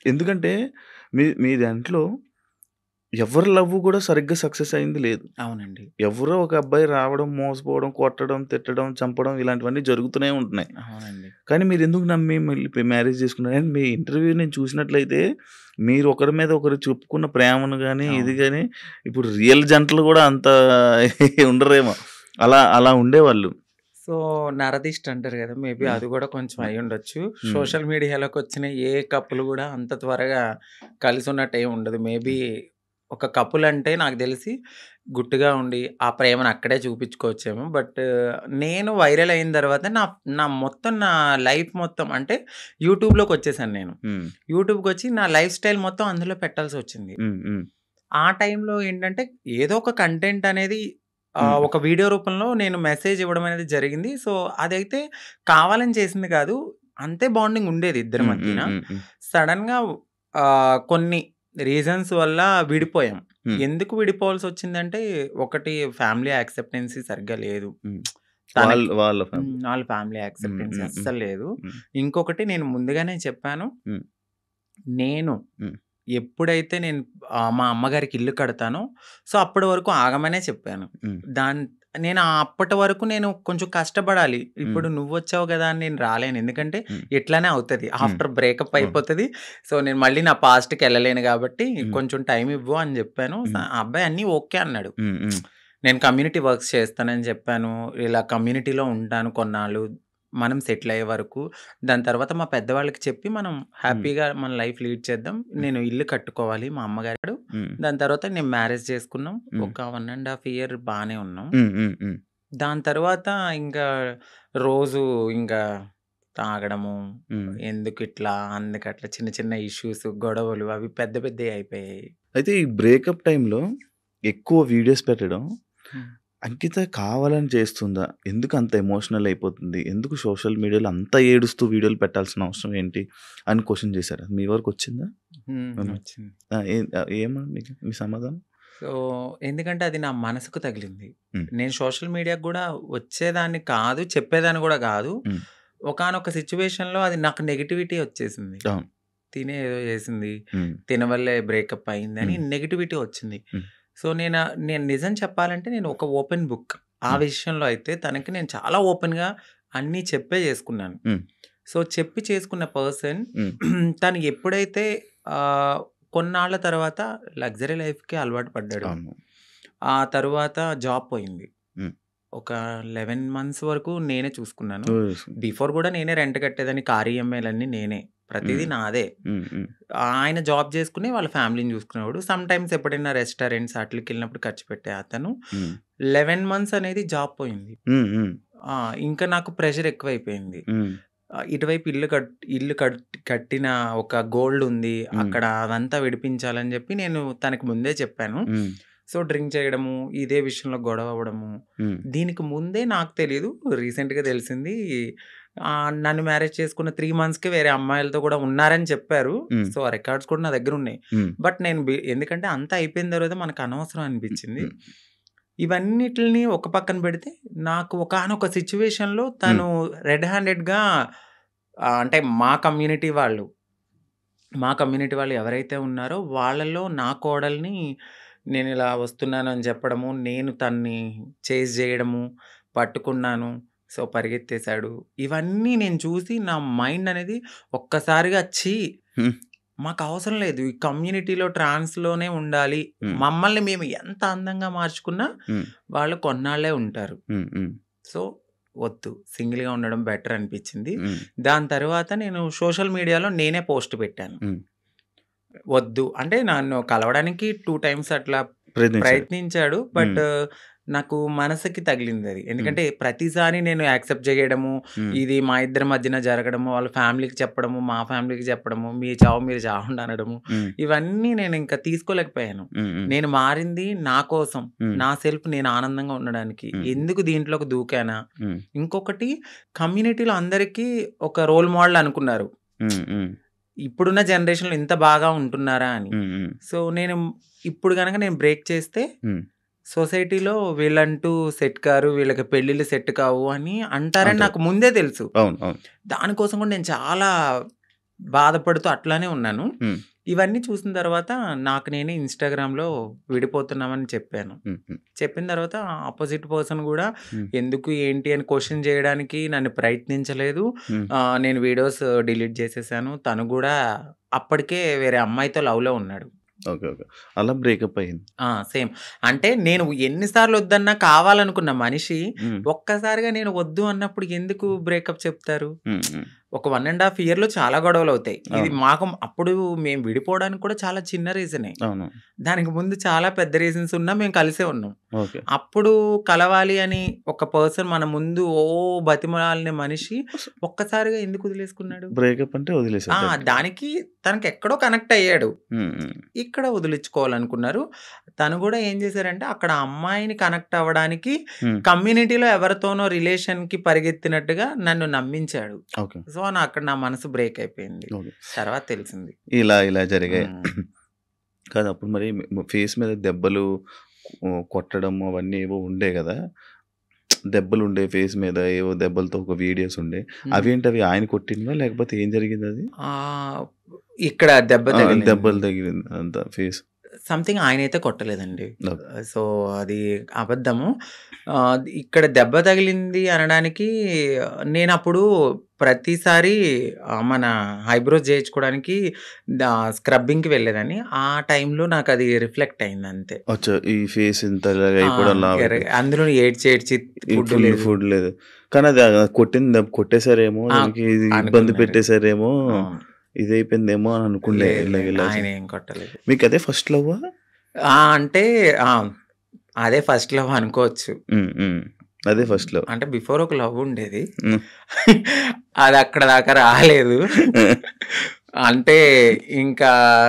ఎందుకంటే మీ దాంట్లో ఎవరి లవ్ గూడా సరిగ్గా సక్సెస్ అయింది లేదు. అవునండి. ఎవరో ఒక అబ్బాయి రావడం, మోసపోవడం, కొట్టడం, తిట్టడం, చంపడం ఇలాంటివన్నీ జరుగుతూనే ఉంటున్నాయి. అవునండి. కానీ మీరెందుకు నమ్మి మళ్ళీ మ్యారేజ్ చేసుకున్నారు? అండ్ మీ ఇంటర్వ్యూ నేను చూసినట్లయితే మీరు ఒకరి మీద ఒకరు చెప్పుకున్న ప్రేమను గాని, ఇది అవును. గాని ఇప్పుడు రియల్ జంటలు గూడా అంత ఉండరేమో. అలా ఉండేవాళ్ళు. సో, నరదిష్టి అంటారు గదా! మేబీ హ్మ్. అది గూడా కొంచెం హ్మ్. అయ్యుండొచ్చు. హ్మ్. సోషల్ మీడియాలోకొచ్చిన ఏ కపుల్ గూడా అంత త్వరగా కలిసున్నట్టు ఏమి ఉండదు. మేబీ ఒక కపుల్ అంటే నాకు తెలిసి గుట్టుగా ఉండి ఆ ప్రేమను అక్కడే చూపించుకోవచ్చేమో. బట్ నేను వైరల్ అయిన తర్వాత నా లైఫ్ మొత్తం అంటే యూట్యూబ్‌లోకొచ్చేసాను నేను. హ్మ్. యూట్యూబ్‌కొచ్చి నా లైఫ్ స్టైల్ మొత్తం అందులో పెట్టాల్సొచ్చింది. హ్మ్. హ్మ్. ఆ టైంలో ఏంటంటే ఏదో ఒక కంటెంట్ అనేది హ్మ్. ఒక వీడియో రూపంలో నేను మెసేజ్ ఇవ్వడం అనేది జరిగింది. సో, అదైతే కావాలని చేసింది కాదు. అంతే బాండింగ్ ఉండేది ఇద్దరి హ్మ్. హ్మ్. మధ్యన. హ్మ్. హ్మ్. సడెన్‌గా కొన్ని రీజన్స్ వల్ల విడిపోయాం. హ్మ్. ఎందుకు విడిపోవాల్సొచ్చిందంటే ఒకటి ఫ్యామిలీ యాక్సెప్టెన్సీ సరిగ్గా లేదు. హ్మ్. తనకి వాళ్ళ ఫ్యామిలీ. వాళ్ళ ఫ్యామిలీ హ్మ్. యాక్సెప్టెన్సీ హ్మ్. హ్మ్. అస్సలు లేదు. హ్మ్. ఇంకొకటి నేను ముందుగానే చెప్పాను. హ్మ్. నేను హ్మ్. ఎప్పుడైతే నేను మా అమ్మగారికి ఇల్లు కడతానో, సో, అప్పటి వరకు ఆగమనే చెప్పాను. హ్మ్. నేను అప్పటి వరకు నేను కొంచెం కష్టపడాలి. హ్మ్. ఇప్పుడు నువ్వొచ్చావు గదా! అని నేను రాలేను. ఎందుకంటే హ్మ్. ఇట్లనే అవుతది. హ్మ్. ఆఫ్టర్ బ్రేకప్ అవును. అయిపోతది. సో, నేను మళ్ళీ నా పాస్ట్‌కెళ్ళలేను గాబట్టి హ్మ్. కొంచెం టైమ్ ఇవ్వు అని జెప్పాను. హ్మ్. ఆ అబ్బాయి అన్నీ ఓకే అన్నాడు. హ్మ్. హ్మ్. నేను కమ్యూనిటీ వర్క్స్ చేస్తానని చెప్పాను. ఇలా కమ్యూనిటీలో ఉంటాను కొన్నాళ్ళు. మనం సెటిల్ అయ్యే వరకు. దాని తర్వాత మా పెద్దవాళ్ళకి చెప్పి మనం హ్మ్. హ్యాపీగా మన లైఫ్ లీడ్ చేద్దాం. నేను ఇల్లు కట్టుకోవాలి మా అమ్మగారు. హ్మ్. దాని తర్వాత నేను మ్యారేజ్ చేసుకున్నాం. హ్మ్. ఒక 1 ½ ఇయర్ బానే ఉన్నాం. హ్మ్. హ్మ్. హ్మ్. దాని తర్వాత ఇంకా రోజు ఇంకా తాగడము, హ్మ్. ఎందుకిట్లా, అందుకట్లా చిన్న చిన్న ఇష్యూస్, గొడవలు అవి పెద్ద పెద్దయి అయిపోయాయి. అయితే ఈ బ్రేకప్ టైమ్‌లో ఎక్కువ వీడియోస్ పెట్టడం హ్మ్. అంకిత కావాలని చేస్తుందా? ఎందుకు అంత ఎమోషనల్ అయిపోతుంది? ఎందుకు సోషల్ మీడియాలో అంత ఏడుస్తూ వీడియోలు పెట్టాల్సిన అవసరం ఏంటి? అని క్వెషన్ చేసారా? మీ వరకొచ్చిందా? వచ్చింది. ఏమా మీ సమాధానం? సో, ఎందుకంటే అది నా మనసుకు తగిలింది. హ్మ్. నేను సోషల్ మీడియాకి గూడా వచ్చేదాన్ని కాదు, చెప్పేదాన్ని గూడా గాదు. హ్మ్. ఒకానొక సిట్యుయేషన్‌లో అది నాకు నెగటివిటీ వచ్చేసింది. అవును. తినే ఏదో చేసింది. హ్మ్. తిన వల్లే బ్రేకప్ అయిందని హ్మ్. నెగటివిటీ వచ్చింది. హ్మ్. సో, నేను నిజం చెప్పాలంటే నేను ఒక ఓపెన్ బుక్. ఆ హ్మ్. విషయంలో అయితే తనకి నేను చాలా ఓపెన్‌గా అన్నీ చెప్పే చేసుకున్నాను. హ్మ్. సో, చెప్పి చేసుకున్న పర్సన్ హ్మ్. తను ఎప్పుడైతే ఆహ్, కొన్నాళ్ళ తర్వాత లగ్జరీ లైఫ్‌కి అలవాటు పడ్డాడు. అవును. ఆ తరువాత జాబ్ పోయింది. హ్మ్. ఒక 11 మంత్స్ వరకు నేనే చూసుకున్నాను. ఓహ్! బిఫోర్ గూడా నేనే రెంట్ కట్టేదాన్ని. కార్ ఈఎంఐలన్నీ నేనే. ప్రతీదీ హ్మ్. నాదే. హ్మ్. హ్మ్. ఆయన జాబ్ చేసుకొని వాళ్ళ ఫ్యామిలీని చూసుకునేవాడు. సమ్‌టైమ్స్ ఎప్పుడైనా రెస్టారెంట్స్ ఆటిలకెళ్ళినప్పుడు ఖర్చు పెట్టే అతను. హ్మ్. 11 మంత్స్ అనేది జాబ్ పోయింది. హ్మ్. హ్మ్. ఆ! ఇంకా నాకు ప్రెషర్ ఎక్కువైపోయింది. హ్మ్. ఇటువైపు ఇల్లు కట్టిన ఒక గోల్డ్ ఉంది. హ్మ్. అక్కడ అదంతా విడిపించాలని చెప్పి నేను తనకి ముందే చెప్పాను. హ్మ్. సో, డ్రింక్ చేయడము, ఇదే విషయంలో గొడవ అవ్వడము. హ్మ్. దీనికి ముందే నాకు తెలీదు. రీసెంట్‌గా తెలిసింది. నన్ను మ్యారేజ్ చేసుకున్న 3 మంత్స్‌కే వేరే అమ్మాయిలతో కూడా ఉన్నారని చెప్పారు. హ్మ్. సో, ఆ రికార్డ్స్ కూడా నా దగ్గరున్నాయి. హ్మ్. బట్ నేను ఎందుకంటే అంతా అయిపోయిన తర్వాత మనకు అనవసరం హ్మ్. అనిపించింది. హ్మ్. ఇవన్నిటిని ఒక పక్కన పెడితే నాకు ఒకానొక సిచ్యువేషన్‌లో తను రెడ్ హ్యాండెడ్‌గా అంటే మా కమ్యూనిటీ వాళ్ళు ఎవరైతే ఉన్నారో వాళ్ళలో నా కోడల్ని నేను ఇలా వస్తున్నాను అని చెప్పడము, నేను తన్ని చేజ్ చేయడము, పట్టుకున్నాను. సో, పరిగెత్తేసాడు. ఇవన్నీ నేను చూసి నా మైండ్ అనేది ఒక్కసారిగా హ్మ్. మాకు అవసరం లేదు. ఈ కమ్యూనిటీలో ట్రాన్స్‌లోనే ఉండాలి. మమ్మల్ని మేము ఎంత అందంగా మార్చుకున్నా హ్మ్. వాళ్ళు కొన్నాళ్ళే ఉంటారు. హ్మ్. హ్మ్. సో, వద్దు. సింగిల్‌గా ఉండడం బెటర్ అనిపించింది. హ్మ్. దాని తర్వాత నేను సోషల్ మీడియాలో నేనే పోస్ట్ పెట్టాను. హ్మ్. వద్దు అంటే నన్ను కలవడానికి 2 టైమ్స్ అట్లా ప్రయత్నించారు. ప్రయత్నించాడు. బట్ నాకు మనసుకి తగిలిందది. ఎందుకంటే ప్రతిసారి నేను యాక్సెప్ట్ చేయడము, ఇది మా ఇద్దరి మధ్యన జరగడము, వాళ్ళ ఫ్యామిలీకి చెప్పడము, మా ఫ్యామిలీకి చెప్పడము, మీ చావు మీరు చావండి అనడము, ఇవన్నీ నేను ఇంకా తీసుకోలేకపోయాను. నేను మారింది నా కోసం, నా సెల్ఫ్ నేను ఆనందంగా ఉండడానికి. ఎందుకు దీంట్లోకి దూకానా? ఇంకొకటి కమ్యూనిటీలో అందరికీ ఒక రోల్ మోడల్ అనుకున్నారు. ఇప్పుడున్న జనరేషన్‌లో ఇంత బాగా ఉంటున్నారా అని. సో, ఇప్పుడు గనక నేను బ్రేక్ చేస్తే సొసైటీలో వీళ్ళంటూ సెట్ కారు, వీళ్ళకి పెళ్ళిళ్ళు సెట్ కావు అని అంటారని నాకు ముందే తెలుసు. దానికోసం కూడా నేను చాలా బాధపడుతూ అట్లానే ఉన్నాను. ఇవన్నీ చూసిన తర్వాత నాకు నేనే ఇన్‌స్టాగ్రామ్‌లో విడిపోతున్నామని చెప్పాను. చెప్పిన తర్వాత ఆపోజిట్ పర్సన్ కూడా ఎందుకు ఏంటి అని క్వెషన్ చేయడానికి నన్ను ప్రయత్నించలేదు. నేను వీడియోస్ డిలీట్ చేసేసాను. తను కూడా అప్పటికే వేరే అమ్మాయితో లవ్‌లో ఉన్నాడు. ఓకే. అలా బ్రేకప్ అయింది. సేమ్. అంటే నేను ఎన్ని సార్లు వద్దన్నా కావాలనుకున్న మనిషి ఒక్కసారిగా నేను వద్దు అన్నప్పుడు ఎందుకు బ్రేకప్ చెప్తారు? ఒక 1.5 ఇయర్‌లో చాలా గొడవలవుతాయి. ఇది మాకు అప్పుడు మేము విడిపోవడానికి కూడా చాలా చిన్న రీజనే. దానికి ముందు చాలా పెద్ద రీజన్స్ ఉన్నా మేము కలిసే ఉన్నాం. అప్పుడు కలవాలి అని ఒక పర్సన్ మన ముందు బతిమలాడిన మనిషి ఒక్కసారిగా ఎందుకు వదిలేసుకున్నాడు? బ్రేకప్ అంటే వదిలేసాడు. దానికి తనకి ఎక్కడో కనెక్ట్ అయ్యాడు. ఇక్కడ వదిలించుకోవాలనుకున్నారు. తను కూడా ఏం చేశారంటే అక్కడ అమ్మాయిని కనెక్ట్ అవ్వడానికి కమ్యూనిటీలో ఎవరితోనో రిలేషన్‌కి పరిగెత్తినట్టుగా నన్ను నమ్మించాడు. సో, అక్కడ నా మనసు బ్రేక్ అయిపోయింది. తర్వాత తెలిసింది. ఇలా జరిగాయి. కాదు అప్పుడు మరి ఫేస్ మీద దెబ్బలు కొట్టడం అవన్నీ ఏవో ఉండే కదా! దెబ్బలుండే ఫేస్ మీద ఏవో దెబ్బలతో ఒక వీడియోస్ ఉండే. అవేంటవి ఆయన కొట్టినవా? లేకపోతే ఏం జరిగిందది? ఇక్కడ దెబ్బలు తగిలింది అంతా ఫేస్. సంథింగ్ ఆయనైతే కొట్టలేదండి. సో, అది అబద్ధము. ఇక్కడ దెబ్బ తగిలింది అనడానికి నేనప్పుడు ప్రతిసారి మన ఐబ్రోస్ చేయించుకోవడానికి స్క్రబ్బింగ్‌కి వెళ్ళేదాన్ని. ఆ టైంలో నాకు అది రిఫ్లెక్ట్ అయింది అంతే. ఈ ఫేస్ ఇంత అయిపోవడం అందులో ఏడ్చి ఫుడ్ లేదు. కానీ అది కొట్టేసారేమో, ఇబ్బంది పెట్టేసారేమో, ఇదైపోయిందేమో అని అనుకుండే. ఆయన ఏం కొట్టలేదు. మీకు అదే ఫస్ట్ లవ్? అంటే అదే ఫస్ట్ లవ్ అనుకోవచ్చు. అదే ఫస్ట్ లవ్. అంటే బిఫోర్ ఒక లవ్ ఉండేది. అది అక్కడ దాకా రాలేదు. అంటే ఇంకా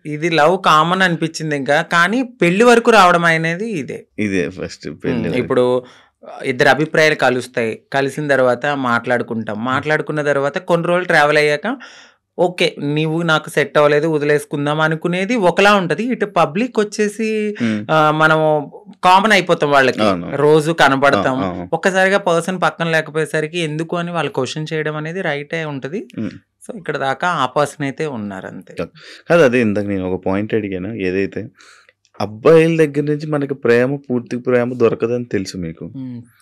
ఇది లవ్ కామన్ అనిపించింది ఇంకా. కానీ పెళ్లి వరకు రావడం అనేది ఇదే ఫస్ట్ పెళ్లి. ఇప్పుడు ఇద్దరు అభిప్రాయాలు కలుస్తాయి. కలిసిన తర్వాత మాట్లాడుకున్న తర్వాత కొన్ని రోజులు ట్రావెల్ అయ్యాక ఓకే, నీవు నాకు సెట్ అవ్వలేదు, వదిలేసుకుందాం అనుకునేది ఒకలా ఉంటది. ఇటు పబ్లిక్ వచ్చేసి మనం కామన్ అయిపోతాం, వాళ్ళకి రోజు కనబడతాం. ఒక్కసారిగా పర్సన్ పక్కన లేకపోయేసరికి ఎందుకు అని వాళ్ళు క్వశ్చన్ చేయడం అనేది రైటే ఉంటది. సో, ఇక్కడ దాకా ఆ పర్సన్ అయితే ఉన్నారు అంతే. కాదు, అదే ఇందాక నేను ఒక పాయింట్ అడిగాను. ఏదైతే అబ్బాయిల దగ్గర నుంచి మనకి పూర్తి ప్రేమ దొరకదని తెలుసు మీకు.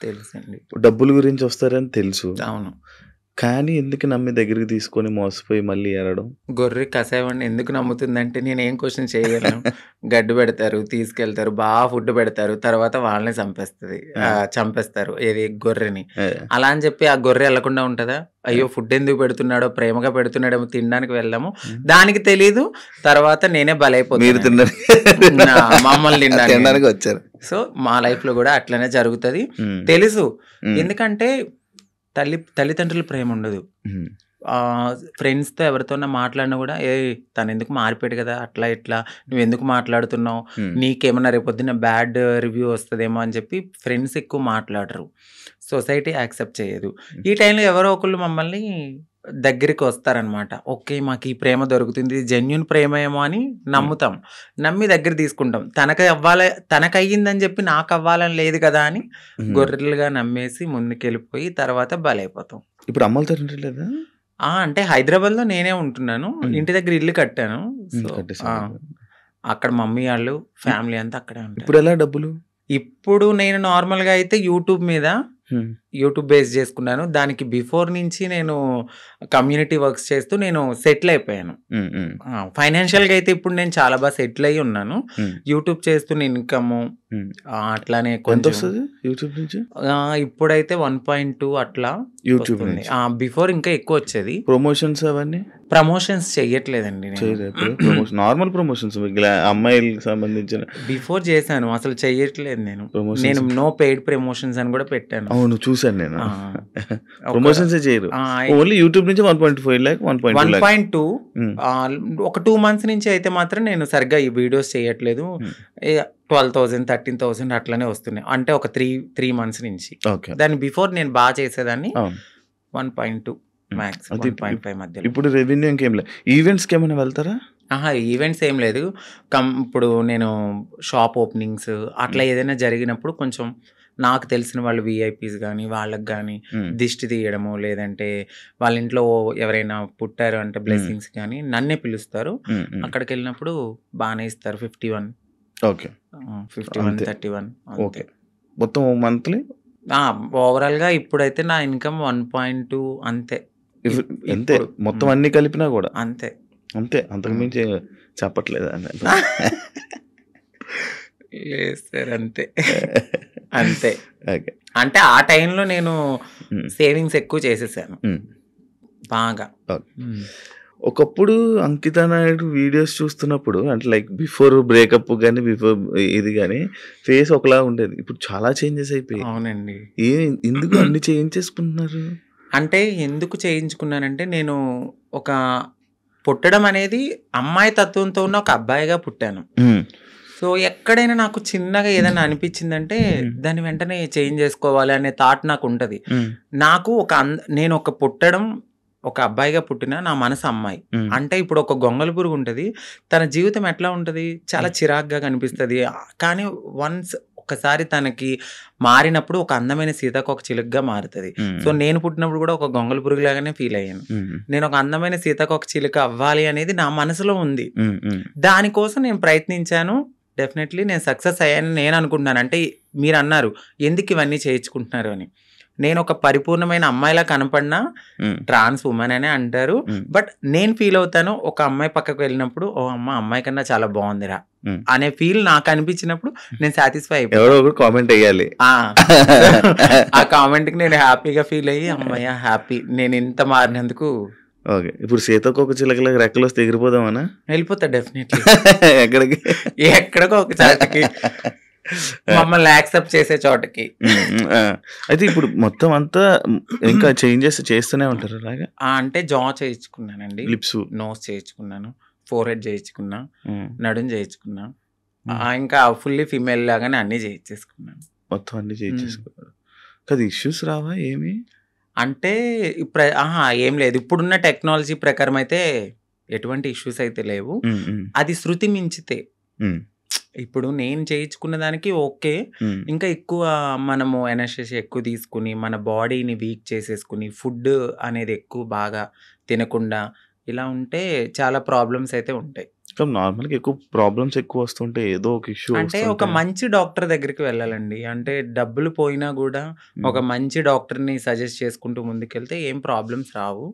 తెలుసండి. డబ్బుల గురించి వస్తారని తెలుసు. అవును. కానీ ఎందుకు నమ్మి దగ్గరికి తీసుకొని మోసపోయి మళ్ళీ ఏడడం? గొర్రె కసాయవాడిని ఎందుకు నమ్ముతుందంటే నేను ఏం క్వశ్చన్ చేయగలను. గడ్డి పెడతారు, తీసుకెళ్తారు, బాగా ఫుడ్ పెడతారు, తర్వాత వాళ్ళని చంపేస్తారు ఏది గొర్రెని. అలా అని చెప్పి ఆ గొర్రె వెళ్లకుండా ఉంటదా? అయ్యో ఫుడ్ ఎందుకు పెడుతున్నాడో, ప్రేమగా పెడుతున్నాడేమో, తినడానికి వెళ్దాము, దానికి తెలీదు. తర్వాత నేనే బలైపోతాను, మమ్మల్ని తినడానికి వచ్చారు. సో, మా లైఫ్ లో కూడా అట్లనే జరుగుతుంది తెలుసు. ఎందుకంటే తల్లిదండ్రుల ప్రేమ ఉండదు. ఫ్రెండ్స్తో ఎవరితోన్నా మాట్లాడినా కూడా తను ఎందుకు మారిపోయాడు కదా, అట్లా ఇట్లా నువ్వు ఎందుకు మాట్లాడుతున్నావు, నీకేమన్నా రేపొద్దున బ్యాడ్ రివ్యూ వస్తుందేమో అని చెప్పి ఫ్రెండ్స్ ఎక్కువ మాట్లాడరు. సొసైటీ యాక్సెప్ట్ చేయదు. ఈ టైంలో ఎవరో ఒకళ్ళు మమ్మల్ని దగ్గరికి వస్తారనమాట. ఓకే. మాకు ఈ ప్రేమ దొరుకుతుంది. జెన్యూన్ ప్రేమ ఏమో అని నమ్ముతాం. నమ్మి దగ్గర తీసుకుంటాం. తనకయ్యిందని చెప్పి నాకు అవ్వాలని లేదు కదా అని గొర్రెలుగా నమ్మేసి ముందుకెళ్ళిపోయి తర్వాత బలైపోతాం. ఇప్పుడు అమ్మలతో లేదా? అంటే హైదరాబాద్‌లో నేనే ఉంటున్నాను. ఇంటి దగ్గర ఇల్లు కట్టాను. సో అక్కడ మమ్మీ వాళ్ళు, ఫ్యామిలీ అంతా అక్కడే ఉంటారు. ఇప్పుడు ఎలా డబ్బులు? ఇప్పుడు నేను నార్మల్‌గా అయితే యూట్యూబ్ బేస్ చేసుకున్నాను. దానికి బిఫోర్ నుంచి నేను కమ్యూనిటీ వర్క్స్ చేస్తూ నేను సెటిల్ అయిపోయాను. ఫైనాన్షియల్‌గా అయితే ఇప్పుడు నేను చాలా బాగా సెటిల్ అయ్యి ఉన్నాను. యూట్యూబ్ చేస్తున్న ఇన్కమ్ అట్లానే కొంచెం యూట్యూబ్ నుంచి ఇప్పుడైతే 1.2 అట్లా యూట్యూబ్. బిఫోర్ ఇంకా ఎక్కువ వచ్చేది. ప్రమోషన్స్ అవన్నీ ప్రమోషన్స్ చెయ్యట్లేదండి. నార్మల్ ప్రమోషన్స్ అమ్మాయిలకు సంబంధించిన బిఫోర్ చేశాను, అసలు చెయ్యట్లేదు. నేను నో పెయిడ్ ప్రమోషన్స్ అని కూడా పెట్టాను. అవును, చూసాను నేను. ప్రమోషన్స్ చేయరు, ఓన్లీ యూట్యూబ్ నుంచి 1.5 lakh 1.2 ఒక 2 months నుంచి అయితే మాత్రం నేను సరిగ్గా ఈ వీడియోస్ చేయట్లేదు. 12,000 13,000 అట్లనే వస్తున్నాయి. అంటే ఒక 3 months నుంచి. దాని బిఫోర్ నేను బాగా చేసేదాన్ని. 1.2 మ్యాక్స్ 1.5 మధ్యలో. ఇప్పుడు రెవెన్యూ ఇంకేం లేదు. ఈవెంట్స్కి ఏమైనా వెళ్తారా? ఈవెంట్స్ ఏం లేదు. ఇప్పుడు నేను షాప్ ఓపెనింగ్స్ అట్లా ఏదైనా జరిగినప్పుడు కొంచెం నాకు తెలిసిన వాళ్ళు విఐపీస్ కానీ వాళ్ళకి కానీ దిష్టి తీయడము, లేదంటే వాళ్ళ ఇంట్లో ఎవరైనా పుట్టారు అంటే బ్లెస్సింగ్స్ కానీ నన్నే పిలుస్తారు. అక్కడికి వెళ్ళినప్పుడు బాగానే ఇస్తారు. 51 51 31 ఓకే. మొత్తం మంత్లీ ఓవరాల్గా ఇప్పుడైతే నా ఇన్కమ్ 1.2 అంతే. మొత్తం అన్ని కలిపినా కూడా అంతే. అంతకు మించి చెప్పట్లేదు లేదు సార్, అంతే. అంటే ఆ టైంలో నేను సేవింగ్స్ ఎక్కువ చేసేసాను బాగా. ఒకప్పుడు అంకిత నాయుడు వీడియోస్ చూస్తున్నప్పుడు అంటే లైక్ బిఫోర్ బ్రేకప్ కానీ బిఫోర్ ఇది కానీ ఫేస్ ఒకలా ఉండేది. ఇప్పుడు చాలా చేంజెస్ అయిపోయాయి. అవునండి. ఎందుకు అన్ని చేయించేసుకుంటున్నారు? అంటే ఎందుకు చేయించుకున్నానంటే, నేను ఒక పుట్టడం అనేది అమ్మాయి తత్వంతో ఉన్న ఒక అబ్బాయిగా పుట్టాను. సో ఎక్కడైనా నాకు చిన్నగా ఏదైనా అనిపించిందంటే దాన్ని వెంటనే చేంజ్ చేసుకోవాలి అనే థాట్ నాకు ఉంటుంది. నాకు నేను ఒక పుట్టడం ఒక అబ్బాయిగా పుట్టిన నా మనసు అమ్మాయి అంటే ఇప్పుడు ఒక గొంగళ పురుగు ఉంటుంది, తన జీవితం ఎట్లా ఉంటుంది, చాలా చిరాగ్గా కనిపిస్తుంది. కానీ ఒక్కసారి తనకి మారినప్పుడు ఒక అందమైన సీతాకోక చిలుకగా మారుతుంది. సో నేను పుట్టినప్పుడు కూడా ఒక గొంగళ పురుగు లాగానే ఫీల్ అయ్యాను. నేను ఒక అందమైన సీతాకోక చిలుక అవ్వాలి అనేది నా మనసులో ఉంది. దానికోసం నేను ప్రయత్నించాను. డెఫినెట్లీ నేను సక్సెస్ అయ్యాను నేను అనుకుంటున్నాను. అంటే మీరు అన్నారు ఎందుకు ఇవన్నీ చేయించుకుంటున్నారు అని. నేను ఒక పరిపూర్ణమైన అమ్మాయిలా కనపడినా ట్రాన్స్ ఉమెన్ అనే అంటారు. బట్ నేను ఫీల్ అవుతాను ఒక అమ్మాయి పక్కకు వెళ్ళినప్పుడు ఓ అమ్మాయి కన్నా చాలా బాగుందిరా అనే ఫీల్ నాకు అనిపించినప్పుడు నేను సాటిస్ఫై అయిపోయాను. కామెంట్ అయ్యాలి, ఆ కామెంట్ కి నేను హ్యాపీగా ఫీల్ అయ్యి అమ్మాయి హ్యాపీ నేను ఇంత మారినందుకు. ఓకే. ఇప్పుడు సీతాకోక చిలకలకు రెక్కలు వస్తే ఎగిరిపోదామనా? వెళ్ళిపోతా డెఫినెట్లీ. ఎక్కడికి? ఎక్కడికో ఒక చోటకి, మమ్మల్ని యాక్సెప్ట్ చేసే చోటకి. అయితే ఇప్పుడు మొత్తం అంతా ఇంకా చేంజెస్ చేస్తూనే ఉంటారు అలాగా? అంటే జా చేయించుకున్నానండి, లిప్స్ నోస్ చేయించుకున్నాను, ఫోర్ హెడ్ చేయించుకున్నా, నడుం చేయించుకున్నా, ఇంకా ఫుల్లీ ఫీమేల్ లాగానే అన్ని చేయించేసుకున్నాను. మొత్తం అన్ని చేయించేసుకున్నారు కదా. ఇష్యూస్ రావా ఏమి? అంటే ఏం లేదు. ఇప్పుడున్న టెక్నాలజీ ప్రకారం అయితే ఎటువంటి ఇష్యూస్ అయితే లేవు. అది శృతి మించితే ఇప్పుడు నేను చేయించుకున్న దానికి ఓకే. ఇంకా ఎక్కువ మనము ఎనర్జీ ఎక్కువ తీసుకుని మన బాడీని వీక్ చేసేసుకుని ఫుడ్ అనేది ఎక్కువ బాగా తినకుండా ఇలా ఉంటే చాలా ప్రాబ్లమ్స్ అయితే ఉంటాయి. నార్మల్గా ఎక్కువ ప్రాబ్లమ్స్ ఎక్కువ వస్తుంటే ఏదో ఒక ఇష్యూ. అంటే ఒక మంచి డాక్టర్ దగ్గరికి వెళ్ళాలండి. అంటే డబ్బులు పోయినా కూడా ఒక మంచి డాక్టర్ని సజెస్ట్ చేసుకుంటూ ముందుకెళ్తే ఏం ప్రాబ్లమ్స్ రావు.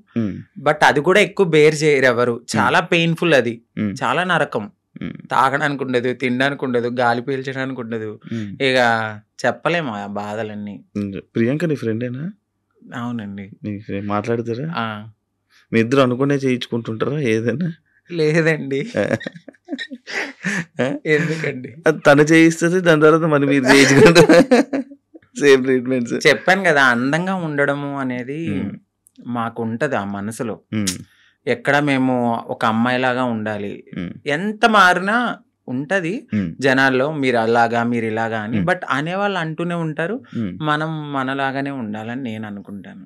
బట్ అది కూడా ఎక్కువ బేర్ చేయరు ఎవరు. చాలా పెయిన్ఫుల్, అది చాలా నరకం. తాగడానికి ఉండదు, తినడానికి ఉండదు, గాలి పీల్చడానికి ఉండదు. ఇక చెప్పలేము ఆ బాధలన్నీ. ప్రియాంక నీ ఫ్రెండేనా? అవునండి. మాట్లాడతారా? మీ ఇద్దరు అనుకునే చేయించుకుంటుంటారా ఏదైనా? లేదండి. ఎందుకండి? తను చేయిస్తుంది, దాని తర్వాత మరి మీరు చేయించుకుంటారా? Same treatments. చెప్పాను కదా, అందంగా ఉండడము అనేది మాకు ఉంటది ఆ మనసులో. ఎక్కడ మేము ఒక అమ్మాయిలాగా ఉండాలి, ఎంత మారినా ఉంటది జనాల్లో మీరు అలాగా మీరు ఇలాగా అని. బట్ అనేవాళ్ళు అంటూనే ఉంటారు, మనం మనలాగానే ఉండాలని నేను అనుకుంటాను.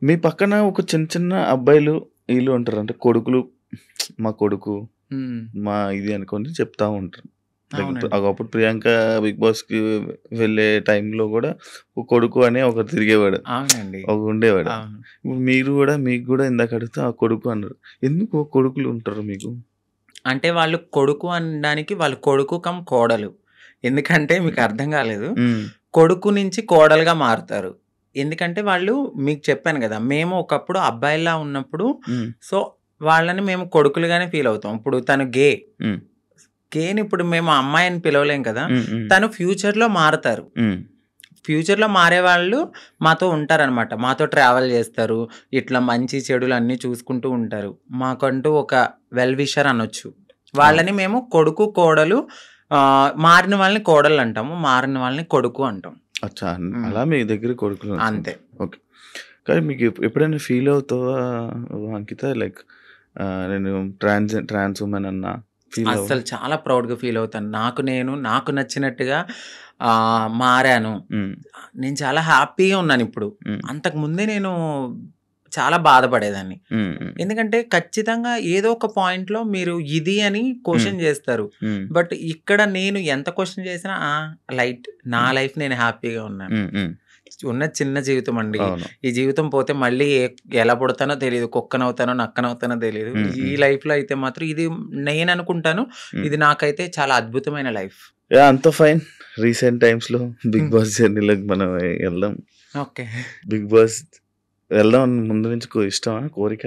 మీ పక్కన ఒక చిన్న చిన్న అబ్బాయిలు వీళ్ళు ఉంటారు. అంటే కొడుకులు, మా కొడుకు, మా ఇది అనుకొని చెప్తా ఉంటారు. అవునండి. ఒకప్పుడు ప్రియాంక బిగ్ బాస్‌కి వెళ్ళే టైంలో కూడా ఒక కొడుకు అనే ఒకరు తిరిగేవాడు. అవునండి. ఒకడు ఉండేవాడు. అవును. ఇప్పుడు మీరు కూడా మీకు కూడా ఇందాక అడిగితే ఆ కొడుకు అన్నారు. ఎందుకు కొడుకులు ఉంటారు మీకు? అంటే వాళ్ళు కొడుకు అనడానికి వాళ్ళు కొడుకు కమ్ కోడలు. ఎందుకంటే మీకు అర్థం కాలేదు. హ్మ్. కొడుకు నుంచి కోడలుగా మారుతారు. ఎందుకంటే వాళ్ళు మీకు చెప్పాను కదా! మేము ఒకప్పుడు అబ్బాయిలా ఉన్నప్పుడు హ్మ్. సో, వాళ్ళని మేము కొడుకులుగానే ఫీల్ అవుతాం. ఇప్పుడు తను హ్మ్. గేని ఇప్పుడు మేము అమ్మాయి అని పిలవలేం కదా! హ్మ్. హ్మ్. తను ఫ్యూచర్‌లో మారతారు. హ్మ్. ఫ్యూచర్‌లో మారేవాళ్ళు మాతో ఉంటారనమాట. మాతో ట్రావెల్ చేస్తారు. ఇట్లా మంచి చెడులు అన్నీ చూసుకుంటూ ఉంటారు. మాకంటూ ఒక వెల్ విషర్ అనొచ్చు. వాళ్ళని మేము కొడుకు, కోడలు మారిన వాళ్ళని కోడలు అంటాము. మారిన వాళ్ళని కొడుకు అంటాం. అచ్చా! హ్మ్. అలా మీ దగ్గర కొడుకులు అంతే. ఓకే. కానీ మీకు ఎప్పుడైనా ఫీల్ అవుతావా అంకిత? లైక్ నేను ట్రాన్స్ వుమెన్ అన్నా ఫీల్ అవ్వవా? అస్సలు చాలా ప్రౌడ్‌గా ఫీల్ అవుతాను. నాకు నచ్చినట్టుగా మారాను. హ్మ్. నేను చాలా హ్యాపీగా ఉన్నానిప్పుడు. హ్మ్. అంతకుముందే నేను చాలా బాధపడేదాన్ని. హ్మ్. హ్మ్. ఎందుకంటే ఖచ్చితంగా ఏదో ఒక పాయింట్‌లో మీరు ఇది అని హ్మ్. క్వెషన్ చేస్తారు. హ్మ్. బట్ ఇక్కడ నేను ఎంత క్వెషన్ చేసినా లైట్ నా హ్మ్. లైఫ్ నేను హ్యాపీగా ఉన్నాను. హ్మ్. హ్మ్. ఉన్నది చిన్న జీవితం అండి. అవును. ఈ జీవితం పోతే మళ్ళీ ఎలా పుడతానో తెలీదు. కుక్కనవుతానో, నక్కనవుతానో తెలీదు. హ్మ్. ఈ హ్మ్. లైఫ్‌లో అయితే మాత్రం ఇది నేననుకుంటాను. హ్మ్. ఇది నాకైతే చాలా అద్భుతమైన లైఫ్. యాహ్! అంతా ఫైన్. రీసెంట్ టైమ్స్‌లో బిగ్ హ్మ్. బాస్ జర్నీలోకి మనం వెళ్దాం. ఓకే. బిగ్ బాస్ వెళ్దాం అని ముందు నుంచి ఇష్టమా? కోరిక?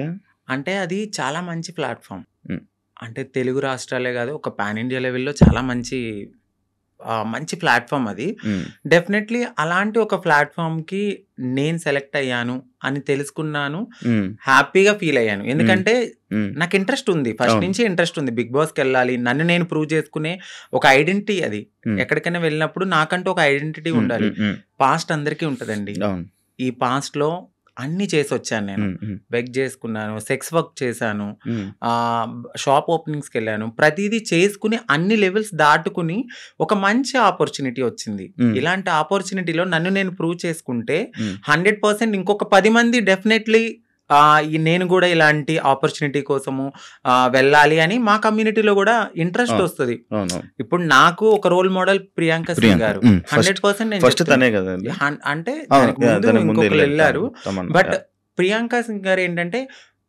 అంటే అది చాలా మంచి ప్లాట్‌ఫార్మ్. హ్మ్. అంటే తెలుగు రాష్ట్రాలే కాదు ఒక పాన్ ఇండియా లెవెల్‌లో చాలా మంచి ప్లాట్‌ఫార్మ్ అది. హ్మ్. డెఫినెట్‌లీ అలాంటి ఒక ప్లాట్‌ఫార్మ్‌కి నేను సెలెక్ట్ అయ్యాను అని తెలుసుకున్నాను. హ్మ్. హ్యాపీగా ఫీల్ అయ్యాను. హ్మ్. ఎందుకంటే హ్మ్. నాకు ఇంట్రెస్ట్ ఉంది. ఫస్ట్ అవును. నుంచి ఇంట్రెస్ట్ ఉంది. బిగ్ బాస్‌కెళ్ళాలి. నన్ను నేను ప్రూవ్ చేసుకునే ఒక ఐడెంటిటీ అది. హ్మ్. ఎక్కడికైనా వెళ్ళినప్పుడు నాకంటూ ఒక ఐడెంటిటీ హ్మ్. ఉండాలి. హ్మ్. హ్మ్. పాస్ట్ అందరికీ ఉంటదండి. అవును. ఈ పాస్ట్‌లో అన్నీ చేసొచ్చాను నేను. హ్మ్. హ్మ్. బెగ్ చేసుకున్నాను. సెక్స్ వర్క్ చేశాను. హ్మ్. షాప్ ఓపెనింగ్స్‌కెళ్ళాను. ప్రతీదీ చేసుకుని అన్ని లెవెల్స్ దాటుకుని ఒక మంచి ఆపర్చునిటీ వచ్చింది. హ్మ్. ఇలాంటి ఆపర్చునిటీలో నన్ను నేను ప్రూవ్ చేసుకుంటే హ్మ్. 100% ఇంకొక 10 మంది డెఫినెట్‌లీ నేను గూడా ఇలాంటి ఆపర్చునిటీ కోసము వెళ్ళాలి అని మా కమ్యూనిటీలో గూడా ఇంట్రెస్ట్ అవును. వస్తది. అవునవును. ఇప్పుడు నాకు ఒక రోల్ మోడల్ ప్రియాంక సింగ్ ప్రియాంక. గారు. హ్మ్. 100% నేను ఫస్ట్ చెప్తున్నా. తనే కదండీ! అంటే అవును. దానికి ముందు దానికి ముందు ఇంకొకళ్ళెళ్లారు. తమన్నా. But yeah! ప్రియాంక సింగ్ గారు ఏంటంటే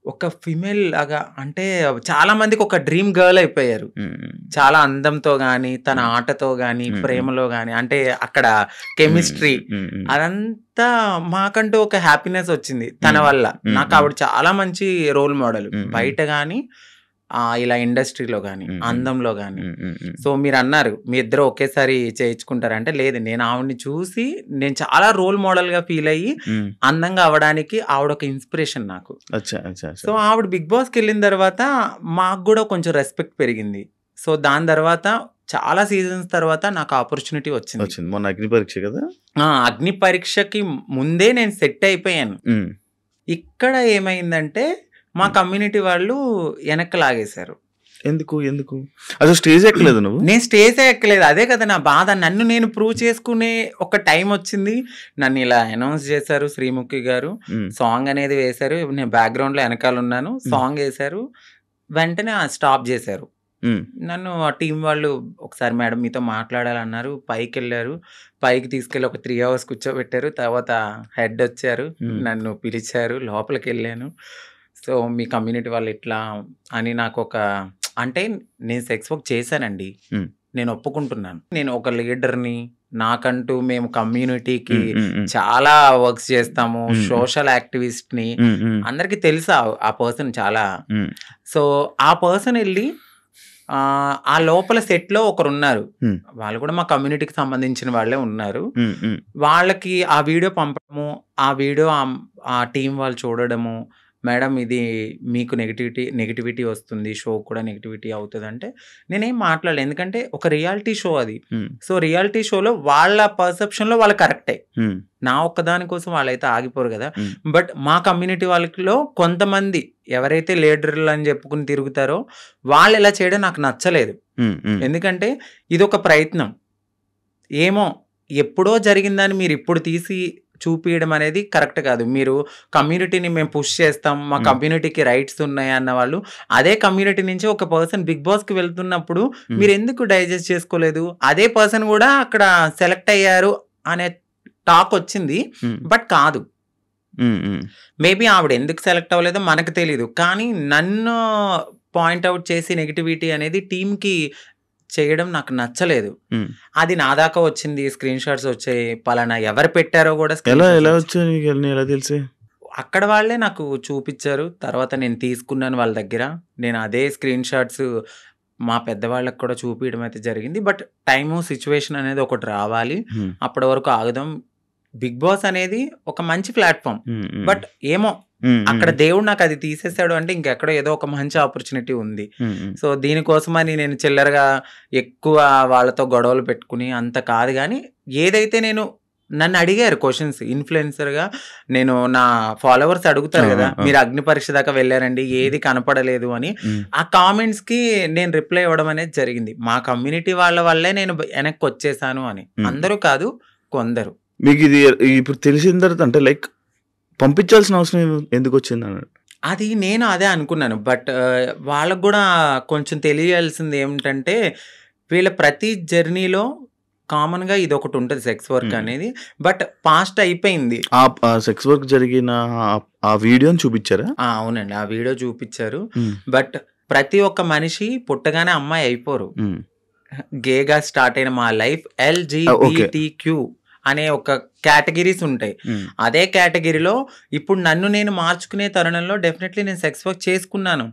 ఒక ఫీమేల్ లాగా అంటే చాలా మందికి ఒక డ్రీమ్ గర్ల్ అయిపోయారు. హ్మ్. చాలా అందంతో గాని, తన హ్మ్. ఆటతో గాని, హ్మ్. హ్మ్. ప్రేమలో గాని అంటే అక్కడ హ్మ్. కెమిస్ట్రీ హ్మ్. హ్మ్. అదంతా మాకంటూ ఒక హ్యాపీనెస్ వచ్చింది తన హ్మ్. వల్ల. హ్మ్. నాకు హ్మ్. ఆవిడ చాలా మంచి రోల్ మోడల్. హ్మ్. హ్మ్. బయట గాని ఇలా ఇండస్ట్రీలో గాని, హ్మ్. హ్మ్. అందంలో గాని. హ్మ్. హ్మ్. హ్మ్. సో మీరన్నారు మీ ఇద్దరు ఒకేసారి చేయించుకుంటారా అంటే లేదు. నేను ఆవిడని చూసి నేను చాలా రోల్ మోడల్‌గా ఫీల్ అయ్యి హ్మ్. అందంగా అవ్వడానికి ఆవిడ ఒక ఇన్స్పిరేషన్ నాకు. అచ్చా! అచ్చా! సో అచ్చా! ఆవిడ బిగ్ బాస్‌కెళ్ళిన తర్వాత మాకు గూడా కొంచెం రెస్పెక్ట్ పెరిగింది. సో దాని తర్వాత చాలా సీజన్స్ తర్వాత నాకు ఆపర్చునిటీ వచ్చింది. వచ్చింది. మొన్న అగ్ని పరీక్ష కదా! అగ్ని పరీక్షకి ముందే నేను సెట్ అయిపోయాను. హ్మ్. ఇక్కడ ఏమైందంటే మా హ్మ్. కమ్యూనిటీ వాళ్ళు వెనక్కి లాగేశారు. ఎందుకు? ఎందుకు? అసలు స్టేజ్ ఎక్కలేదా నువ్వు? నేను స్టేజే ఎక్కలేదు. అదే కదా నా బాధ. నన్ను నేను ప్రూవ్ చేసుకునే ఒక టైం వచ్చింది. నన్ను ఇలా అనౌన్స్ చేశారు శ్రీముఖి గారు. హ్మ్. సాంగ్ అనేది వేశారు. నేను బ్యాక్‌గ్రౌండ్‌లో ఎనకాల ఉన్నాను. హ్మ్. సాంగ్ ఏశారు. వెంటనే స్టాప్ జేశారు. హ్మ్. నన్ను ఆ టీమ్ వాళ్ళు ఒకసారి మేడం మీతో మాట్లాడాలన్నారు. పైకెళ్లారు. పైకి తీసుకెళ్ళి ఒక 3 అవర్స్ కూర్చోబెట్టారు. తర్వాత హెడ్ వచ్చారు. హ్మ్. నన్ను పిలిచారు. లోపలికెళ్ళాను. సో మీ కమ్యూనిటీ వాళ్ళు ఇట్లా అని నాకొక అంటే నేను సెక్స్ వర్క్ చేశానండి. హ్మ్. నేను ఒప్పుకుంటున్నాను. నేను ఒక లీడర్‌ని. నాకంటూ మేము కమ్యూనిటీకి హ్మ్. హ్మ్. హ్మ్. చాలా వర్క్స్ చేస్తాము. హ్మ్. హ్మ్. సోషల్ యాక్టివిస్ట్‌ని. హ్మ్. హ్మ్. అందరికి తెలుసు ఆ పర్సన్ చాలా. హ్మ్. సో ఆ పర్సన్ ఎళ్లి ఆ లోపల సెట్‌లో ఒకరున్నారు. హ్మ్. వాళ్ళు కూడా మా కమ్యూనిటీకి సంబంధించిన వాళ్ళే ఉన్నారు. హ్మ్. హ్మ్. వాళ్ళకి ఆ వీడియో పంపడము, ఆ వీడియో ఆ టీమ్ వాళ్ళు చూడడము, మేడం ఇది మీకు నెగటివిటీ వస్తుంది. షో కూడా నెగటివిటీ అవుతదంటే, నేనేం మాట్లాడలే. ఎందుకంటే ఒక రియాలిటీ షో అది. హ్మ్. సో, రియాలిటీ షోలో వాళ్ళ పర్సెప్షన్‌లో వాళ్ళు కరెక్టే. హ్మ్. నా ఒక్కదాని కోసం వాళ్ళైతే ఆగిపోరు గదా! హ్మ్. బట్ మా కమ్యూనిటీ వాళ్ళలో కొంతమంది ఎవరైతే లీడర్‌లు అని చెప్పుకొని తిరుగుతారో, వాళ్ళు ఇలా చేయడం నాకు నచ్చలేదు. హ్మ్. హ్మ్. ఎందుకంటే ఇదొక ప్రయత్నం. ఏమో ఎప్పుడో జరిగిందాన్ని మీరిప్పుడు తీసి చూపియడం అనేది కరెక్ట్ కాదు. మీరు కమ్యూనిటీని మేము పుష్ చేస్తాం, మా కమ్యూనిటీకి రైట్స్ ఉన్నాయి అన్న వాళ్ళు అదే కమ్యూనిటీ నుంచి ఒక పర్సన్ బిగ్ బాస్కి వెళ్తున్నప్పుడు మీరు ఎందుకు డైజెస్ట్ చేసుకోలేదు? అదే పర్సన్ కూడా అక్కడ సెలెక్ట్ అయ్యారు అనే టాక్ వచ్చింది, బట్ కాదు. మేబీ ఆవిడ ఎందుకు సెలెక్ట్ అవ్వలేదో మనకు తెలీదు, కానీ నన్ను పాయింట్అవుట్ చేసి నెగిటివిటీ అనేది టీంకి చేయడం నాకు నచ్చలేదు. అది నా దాకా వచ్చింది, స్క్రీన్ షాట్స్ వచ్చాయి, పలానా ఎవరు పెట్టారో కూడా తెలిసి అక్కడ వాళ్ళే నాకు చూపించారు. తర్వాత నేను తీసుకున్నాను వాళ్ళ దగ్గర. నేను అదే స్క్రీన్ షాట్స్ మా పెద్దవాళ్ళకి కూడా చూపించడం అయితే జరిగింది. బట్ టైము సిచ్యువేషన్ అనేది ఒకటి రావాలి, అప్పటి వరకు ఆగుదాం. బిగ్ బాస్ అనేది ఒక మంచి ప్లాట్ఫామ్, బట్ ఏమో అక్కడ దేవుడు నాకు అది తీసేసాడు అంటే ఇంకెక్కడో ఏదో ఒక మంచి ఆపర్చునిటీ ఉంది. సో దీనికోసమని నేను చిల్లరగా ఎక్కువ వాళ్ళతో గొడవలు పెట్టుకుని అంత కాదు. కానీ ఏదైతే నేను నన్ను అడిగారు క్వశ్చన్స్ ఇన్ఫ్లుయెన్సర్గా, నేను నా ఫాలోవర్స్ అడుగుతారు కదా, మీరు అగ్ని పరీక్ష దాకా వెళ్ళారండి, ఏది కనపడలేదు అని. ఆ కామెంట్స్కి నేను రిప్లై ఇవ్వడం అనేది జరిగింది. మా కమ్యూనిటీ వాళ్ళ వల్లే నేను వెనక్కి వచ్చేసాను అని. అందరూ కాదు, కొందరు. మీకు ఇది ఇప్పుడు తెలిసిన తర్వాత అంటే లైక్ పంపించాల్సిన అవసరం ఎందుకు వచ్చింది అన్నాడు? అది నేను అదే అనుకున్నాను. బట్ వాళ్ళకు కూడా కొంచెం తెలియాల్సింది ఏమిటంటే, వీళ్ళ ప్రతి జర్నీలో కామన్గా ఇది ఒకటి ఉంటుంది, సెక్స్ వర్క్ అనేది. బట్ పాస్ట్ అయిపోయింది. ఆ సెక్స్ వర్క్ జరిగిన ఆ వీడియోని చూపించారా? అవునండి, ఆ వీడియో చూపించారు. బట్ ప్రతి ఒక్క మనిషి పుట్టగానే అమ్మాయి అయిపోరు. గేగా స్టార్ట్ అయిన మా లైఫ్ LGBTQ అనే ఒక కేటగిరీస్ ఉంటాయి. అదే కేటగిరీలో ఇప్పుడు నన్ను నేను మార్చుకునే తరుణంలో డెఫినెట్లీ నేను సెక్స్ వర్క్ చేసుకున్నాను.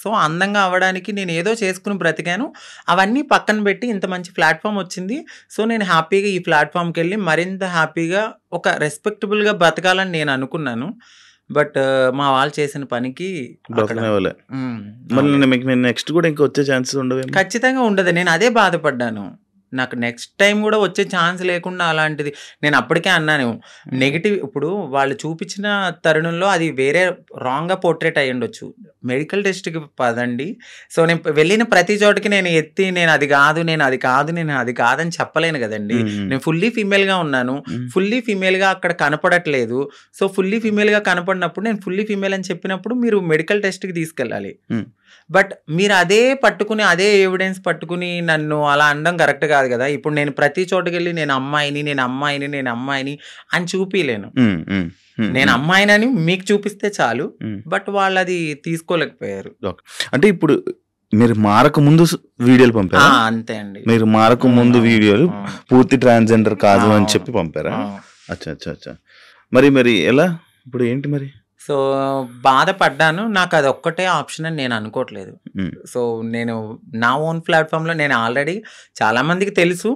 సో అందంగా అవ్వడానికి నేను ఏదో చేసుకుని బ్రతికాను. అవన్నీ పక్కన పెట్టి ఇంత మంచి ప్లాట్ఫామ్ వచ్చింది. సో నేను హ్యాపీగా ఈ ప్లాట్ఫామ్కి వెళ్ళి మరింత హ్యాపీగా ఒక రెస్పెక్టబుల్గా బ్రతకాలని నేను అనుకున్నాను. బట్ మా వాళ్ళు చేసిన పనికి నెక్స్ట్ కూడా ఇంకా వచ్చే ఛాన్సెస్ ఉండవు? ఖచ్చితంగా ఉండదు. నేను అదే బాధపడ్డాను. నాకు నెక్స్ట్ టైం కూడా వచ్చే ఛాన్స్ లేకుండా అలాంటిది నేను అప్పటికే అన్నాను. నెగిటివ్ ఇప్పుడు వాళ్ళు చూపించిన తరుణంలో అది వేరే రాంగ్గా పోర్ట్రేట్ అయ్యి ఉండొచ్చు. మెడికల్ టెస్ట్కి పదండి. సో నేను వెళ్ళిన ప్రతి చోటకి నేను ఎత్తి నేను అది కాదు కాదని చెప్పలేను కదండి. నేను ఫుల్లీ ఫీమేల్గా ఉన్నాను, ఫుల్లీ ఫీమేల్గా అక్కడ కనపడట్లేదు. సో ఫుల్లీ ఫీమేల్గా కనపడినప్పుడు నేను ఫుల్లీ ఫీమేల్ అని చెప్పినప్పుడు మీరు మెడికల్ టెస్ట్కి తీసుకెళ్ళాలి. బట్ మీరు అదే పట్టుకుని అదే ఎవిడెన్స్ పట్టుకుని నన్ను అలా అనడం కరెక్ట్ కాదు కదా. ఇప్పుడు నేను ప్రతి చోటుకి వెళ్ళి నేను అమ్మాయిని అని చూపిలేను. నేను అమ్మాయినని మీకు చూపిస్తే చాలు, బట్ వాళ్ళు అది తీసుకోలేకపోయారు. అంటే ఇప్పుడు మీరు మారక ముందు వీడియోలు పంపారా? అంతే అండి, మీరు మారక ముందు వీడియోలు పూర్తి ట్రాన్స్జెండర్ కాదు అని చెప్పి పంపారా? అచ్చా. మరి ఎలా ఇప్పుడు ఏంటి మరి? సో బాధపడ్డాను. నాకు అది ఒక్కటే ఆప్షన్ అని నేను అనుకోవట్లేదు. సో నేను నా ఓన్ ప్లాట్ఫామ్లో నేను ఆల్రెడీ చాలా మందికి తెలుసు,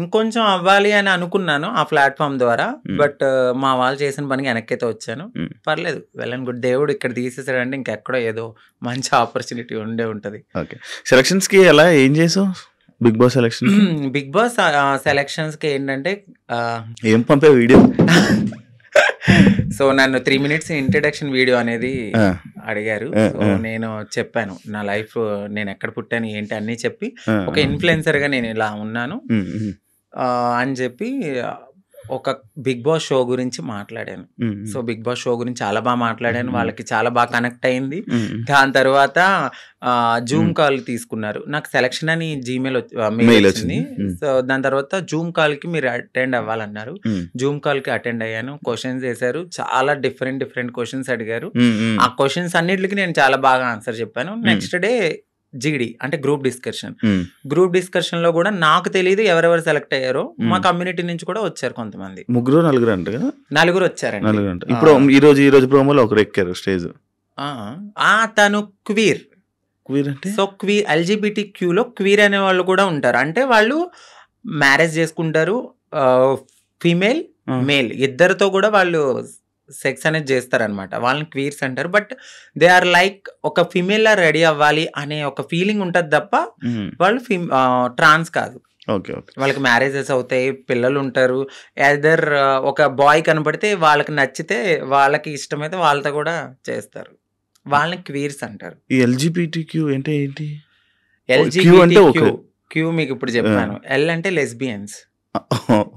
ఇంకొంచెం అవ్వాలి అని అనుకున్నాను ఆ ప్లాట్ఫామ్ ద్వారా. బట్ మా వాళ్ళు చేసిన పనికి వెనక్కైతే వచ్చాను. పర్లేదు, వెళ్ళను గుడ్. దేవుడు ఇక్కడ తీసేసాడంటే ఇంకెక్కడో ఏదో మంచి ఆపర్చునిటీ ఉంటది. ఓకే, సెలక్షన్స్ కి ఎలా ఏం చేసావు? బిగ్ బాస్ సెలక్షన్స్ కి ఏంటంటే ఏం పంపే వీడియో? సో నన్ను 3 minutes ఇంట్రడక్షన్ వీడియో అనేది అడిగారు. సో నేను చెప్పాను నా లైఫ్, నేను ఎక్కడ పుట్టాను ఏంటి అన్నీ చెప్పి, ఒక ఇన్ఫ్లుయెన్సర్గా నేను ఇలా ఉన్నాను అని చెప్పి ఒక బిగ్ బాస్ షో గురించి మాట్లాడాను. సో బిగ్ బాస్ షో గురించి చాలా బాగా మాట్లాడాను, వాళ్ళకి చాలా బాగా కనెక్ట్ అయింది. దాని తర్వాత జూమ్ కాల్ తీసుకున్నారు. నాకు సెలక్షన్ అని జీమెయిల్ మెయిల్ వచ్చింది. సో దాని తర్వాత జూమ్ కాల్కి మీరు అటెండ్ అవ్వాలన్నారు. జూమ్ కాల్కి అటెండ్ అయ్యాను. క్వశ్చన్స్ వేశారు, చాలా డిఫరెంట్ క్వశ్చన్స్ అడిగారు. ఆ క్వశ్చన్స్ అన్నిటికి నేను చాలా బాగా ఆన్సర్ చెప్పాను. నెక్స్ట్ డే జీడి అంటే గ్రూప్ డిస్కషన్ లో కూడా నాకు తెలియదు ఎవరెవరు సెలెక్ట్ అయ్యారో. మా కమ్యూనిటీ నుంచి కూడా వచ్చారు కొంతమంది, 4 వచ్చారండి. ఇప్పుడు ఈ రోజు ప్రోమోలో ఒకరు ఎక్కారు స్టేజ్. తను క్వీర్ అంటే సో క్వీర్ LGBTQ లో క్వీర్ అనే వాళ్ళు కూడా ఉంటారు. అంటే వాళ్ళు మ్యారేజ్ చేసుకుంటారు, ఫీమేల్ మేల్ ఇద్దరితో కూడా వాళ్ళు సెక్స్ అనేది చేస్తారనమాట. వాళ్ళని క్వీర్స్ అంటారు. బట్ దే ఆర్ లైక్ ఒక ఫీమేల్ లా రెడీ అవ్వాలి అనే ఒక ఫీలింగ్ ఉంటుంది తప్ప వాళ్ళు ట్రాన్స్ కాదు. వాళ్ళకి మ్యారేజెస్ అవుతాయి, పిల్లలు ఉంటారు. ఎదర్ ఒక బాయ్ కనబడితే వాళ్ళకి నచ్చితే, వాళ్ళకి ఇష్టమైతే వాళ్ళతో కూడా చేస్తారు. వాళ్ళని క్వీర్స్ అంటారు. LGBTQ అంటే ఏంటి? LGBTQ మీకు ఇప్పుడు చెప్పాను. L అంటే లెస్బియన్స్,